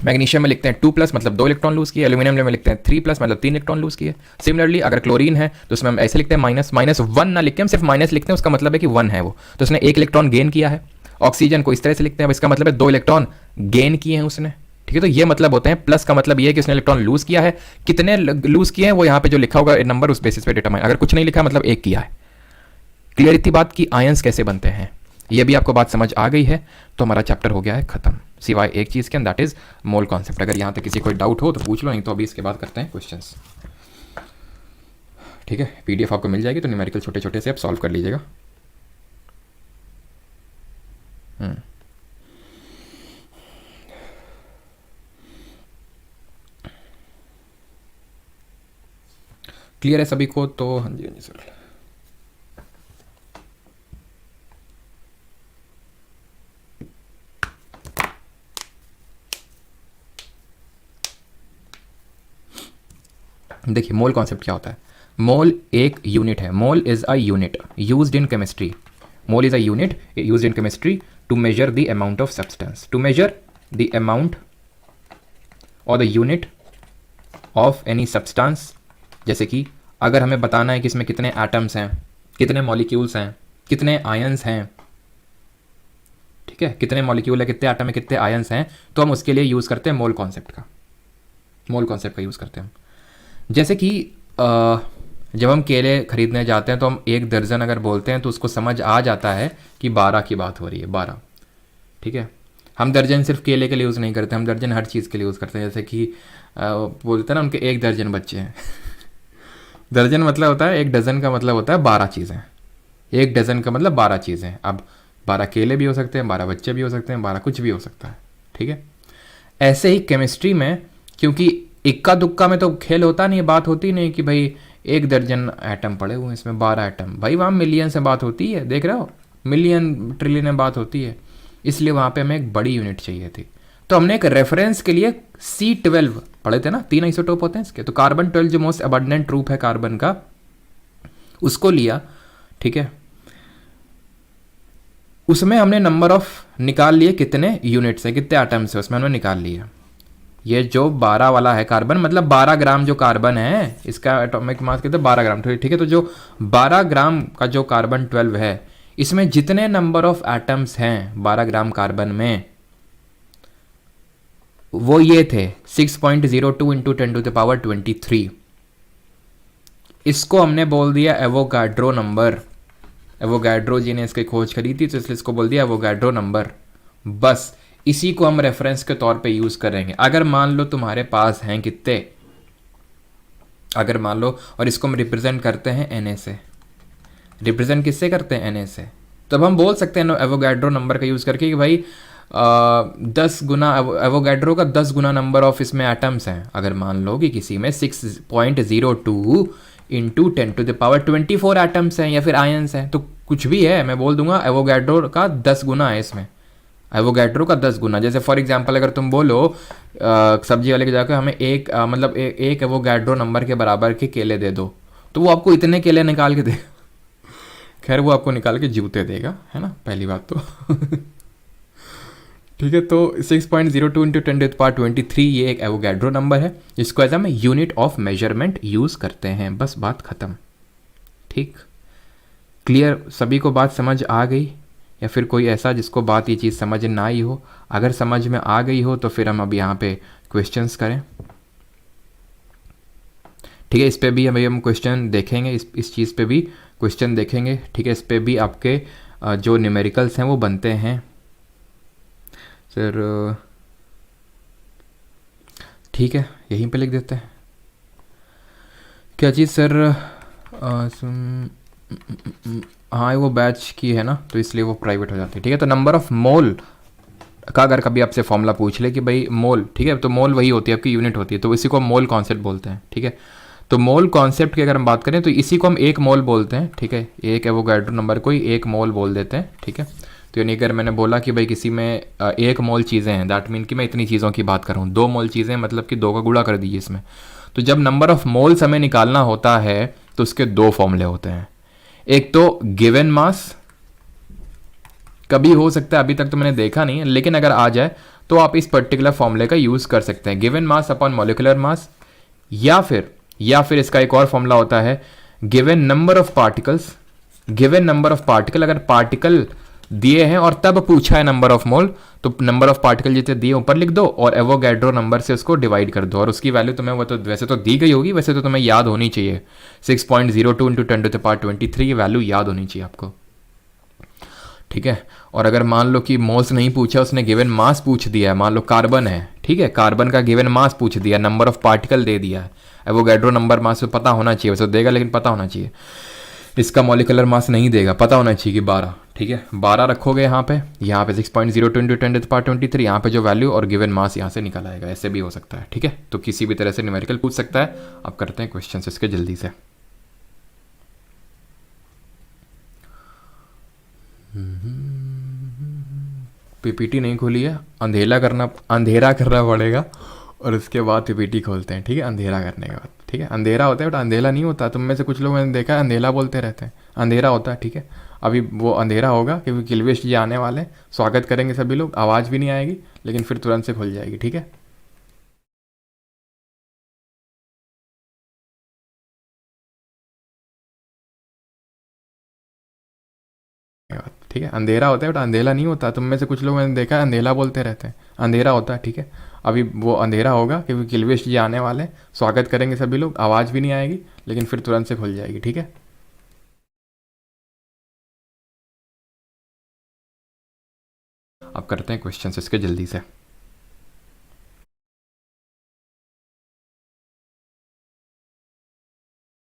मैग्नीशियम में लिखते हैं 2+, मतलब 2 इलेक्ट्रॉन लूज किए। एल्यूमिनियम में लिखते हैं 3+, मतलब 3 इलेक्ट्रॉन लूज किए। सिमिलरली अगर क्लोरीन है तो उसमें हम ऐसे लिखते हैं -1 ना लिख के हम सिर्फ माइनस लिखते हैं, उसका मतलब है कि 1 है वो, तो उसने 1 इलेक्ट्रॉन गेन किया है। ऑक्सीजन को इस तरह से लिखते हैं, इसका मतलब है 2 इलेक्ट्रॉन गेन किए हैं उसने। ठीक है, तो ये मतलब होते हैं। प्लस का मतलब ये है कि उसने इलेक्ट्रॉन लूज किया है, कितने लूज किए हैं वो यहाँ पे जो लिखा होगा नंबर, उस बेसिस पे डिटरमाइन। अगर कुछ नहीं लिखा मतलब 1 किया है। क्लियर इतनी बात कि आयंस कैसे बनते हैं, ये भी आपको बात समझ आ गई है, तो हमारा चैप्टर हो गया है खत्म, सिवाय एक चीज़ के, दैट इज मोल कॉन्सेप्ट। अगर यहाँ तक किसी कोई डाउट हो तो पूछ लो, नहीं तो अभी इसके बाद करते हैं क्वेश्चंस। ठीक है, PDF आपको मिल जाएगी, तो न्यूमेरिकल छोटे छोटे से आप सॉल्व कर लीजिएगा। क्लियर है सभी को? तो हाँ जी, हाँ जी सर। देखिए मोल कॉन्सेप्ट क्या होता है। मोल एक यूनिट है, mole is a unit used in chemistry. Mole is a unit used in chemistry to measure the amount of substance, to measure the amount और the unit of any substance. जैसे कि अगर हमें बताना है कि इसमें कितने एटम्स हैं, कितने मॉलिक्यूल्स हैं, कितने आयंस हैं, ठीक है, कितने मॉलिक्यूल है, कितने एटम है, कितने आयंस हैं, तो हम उसके लिए यूज़ करते हैं मोल कॉन्सेप्ट का, मोल कॉन्सेप्ट का यूज़ करते हैं। जैसे कि जब हम केले खरीदने जाते हैं तो हम 1 दर्जन अगर बोलते हैं तो उसको समझ आ जाता है कि 12 की बात हो रही है, 12। ठीक है, हम दर्जन सिर्फ केले के लिए यूज़ नहीं करते, हम दर्जन हर चीज़ के लिए यूज़ करते हैं। जैसे कि बोलते हैं ना उनके 1 दर्जन बच्चे हैं। दर्जन मतलब होता है, 1 डज़न का मतलब होता है 12 चीज़ें, 1 डज़न का मतलब 12 चीज़ें। अब 12 केले भी हो सकते हैं, 12 बच्चे भी हो सकते हैं, 12 कुछ भी हो सकता है। ठीक है, ऐसे ही केमिस्ट्री में, क्योंकि इक्का दुक्का में तो खेल होता नहीं, बात होती नहीं कि भाई 1 दर्जन एटम पड़े हुए हैं इसमें 12 एटम, भाई वहाँ मिलियन से बात होती है, देख रहे हो, मिलियन ट्रिलियन में बात होती है। इसलिए वहाँ पे हमें एक बड़ी यूनिट चाहिए थी, तो हमने एक रेफरेंस के लिए C12 पढ़े थे ना, 3 आइसोटोप होते हैं इसके, तो कार्बन 12 जो मोस्ट अबंडेंट ग्रुप है कार्बन का, उसको लिया। ठीक है, उसमें हमने नंबर ऑफ निकाल लिए, कितने यूनिट्स है, कितने एटम्स है, उसमें हमने निकाल लिया। ये जो 12 वाला है कार्बन, मतलब 12 ग्राम जो कार्बन है इसका एटॉमिक मास कितना, 12 ग्राम, ठीक है। तो जो 12 ग्राम का जो कार्बन 12 है, इसमें जितने नंबर ऑफ एटम्स हैं 12 ग्राम कार्बन में, वो ये थे 6.02 इंटू 10⁻23। इसको हमने बोल दिया एवोगाड्रो नंबर। एवोगाड्रो जी ने इसकी खोज करी थी, तो इसलिए इसको बोल दिया एवोगाड्रो नंबर। बस इसी को हम रेफरेंस के तौर पे यूज़ करेंगे। अगर मान लो तुम्हारे पास हैं कितने, अगर मान लो, और इसको हम रिप्रेजेंट करते हैं Na से। रिप्रेजेंट किससे करते हैं? Na से। तो अब हम बोल सकते हैं एवोगाड्रो नंबर का यूज़ करके कि भाई 10 गुना, एवोगाड्रो का 10 गुना नंबर ऑफ इसमें एटम्स हैं। अगर मान लो कि किसी में 6.02 इंटू 10⁻24 एटम्स हैं या फिर आयंस हैं, तो कुछ भी है, मैं बोल दूंगा एवोगाड्रो का 10 गुना है इसमें। एवोगाड्रो का 10 गुना। जैसे फॉर एग्जांपल अगर तुम बोलो सब्जी वाले के जाकर हमें एक मतलब एक एवोगाड्रो नंबर के बराबर के केले दे दो, तो वो आपको इतने केले निकाल के दे खैर वो आपको निकाल के जूते देगा, है ना, पहली बात तो ठीक है। तो 6.02 इंटू 10⁻23 ये एक एवोगाड्रो नंबर है, जिसको एज हम यूनिट ऑफ मेजरमेंट यूज़ करते हैं। बस बात ख़त्म। ठीक, क्लियर? सभी को बात समझ आ गई? या फिर कोई ऐसा जिसको बात ये चीज़ समझ ना आई हो? अगर समझ में आ गई हो तो फिर हम अब यहाँ पे क्वेश्चंस करें। ठीक है, इस पे भी हम क्वेश्चन देखेंगे, इस चीज़ पे भी क्वेश्चन देखेंगे। ठीक है, इस पे भी आपके जो न्यूमेरिकल्स हैं वो बनते हैं सर। ठीक है, यहीं पे लिख देते हैं। क्या चीज़ सर? हाँ, वो बैच की है ना, तो इसलिए वो प्राइवेट हो जाती है। ठीक है, तो नंबर ऑफ मोल का अगर कभी आपसे फॉर्मूला पूछ ले कि भाई मोल, ठीक है, तो मोल वही होती है, आपकी यूनिट होती है, तो इसी को मोल कॉन्सेप्ट बोलते हैं। ठीक है, तो मोल कॉन्सेप्ट की अगर हम बात करें तो इसी को हम एक मोल बोलते हैं। ठीक है, एक एवोगाड्रो नंबर को ही एक मोल बोल देते हैं। ठीक है, तो यानी अगर मैंने बोला कि भाई किसी में 1 मोल चीज़ें हैं, दैट मीन कि मैं इतनी चीज़ों की बात कर रहा हूँ। 2 मोल चीज़ें मतलब कि 2 का गुणा कर दीजिए इसमें। तो जब नंबर ऑफ मोल्स हमें निकालना होता है तो उसके 2 फॉर्मूले होते हैं। एक तो गिवन मास, कभी हो सकता है, अभी तक तो मैंने देखा नहीं है, लेकिन अगर आ जाए तो आप इस पर्टिकुलर फॉर्मूले का यूज़ कर सकते हैं, given mass upon molecular mass. या फिर इसका एक और फॉर्मूला होता है given number of particles. Given number of particle, अगर पार्टिकल दिए हैं और तब पूछा है नंबर ऑफ मोल, तो नंबर ऑफ पार्टिकल जितने दिए ऊपर लिख दो और एवोगाड्रो नंबर से उसको डिवाइड कर दो, और उसकी वैल्यू तुम्हें, वो तो वैसे तो दी गई होगी, वैसे तो तुम्हें याद होनी चाहिए। 6.02 इंटू 10⁻23 वैल्यू याद होनी चाहिए आपको। ठीक है, और अगर मान लो कि मोल्स नहीं पूछा, उसने गिवन मास पूछ दिया है, मान लो कार्बन है, ठीक है, कार्बन का गिवन मास पूछ दिया, नंबर ऑफ पार्टिकल दे दिया है, एवोगाड्रो नंबर मास तो पता होना चाहिए, वैसे देगा लेकिन पता होना चाहिए। इसका मॉलिक्यूलर मास नहीं देगा, पता होना चाहिए कि 12। ठीक है, 12 रखोगे यहाँ पे 6.02 इंटू 10⁻23, यहाँ पे जो वैल्यू और गिवन मास यहाँ से निकल आएगा। ऐसे भी हो सकता है। ठीक है, तो किसी भी तरह से न्यूमेरिकल पूछ सकता है। अब करते हैं क्वेश्चन इसके जल्दी से। पीपीटी नहीं खोली है, अंधेरा करना पड़ेगा और उसके बाद पीपीटी खोलते हैं। ठीक है, अंधेरा करने के बाद। ठीक है, अंधेरा होता है बट अंधेरा नहीं होता। तुम में से कुछ लोग मैंने देखा है अंधेरा बोलते रहते हैं, अंधेरा होता है। ठीक है, अभी वो अंधेरा होगा क्योंकि किलवेश जी आने वाले हैं, स्वागत करेंगे सभी लोग, आवाज़ भी नहीं आएगी लेकिन फिर तुरंत से खुल जाएगी। ठीक है, ठीक है, अंधेरा होता है बट अंधेरा नहीं होता। तुम में से कुछ लोग मैंने देखा है अंधेरा बोलते रहते हैं, अंधेरा होता है। ठीक है, अभी वो अंधेरा होगा क्योंकि किलवेश जी आने वाले हैं, स्वागत करेंगे सभी लोग, आवाज़ भी नहीं आएगी लेकिन फिर तुरंत से खुल जाएगी। ठीक है, अब करते हैं क्वेश्चन इसके जल्दी से।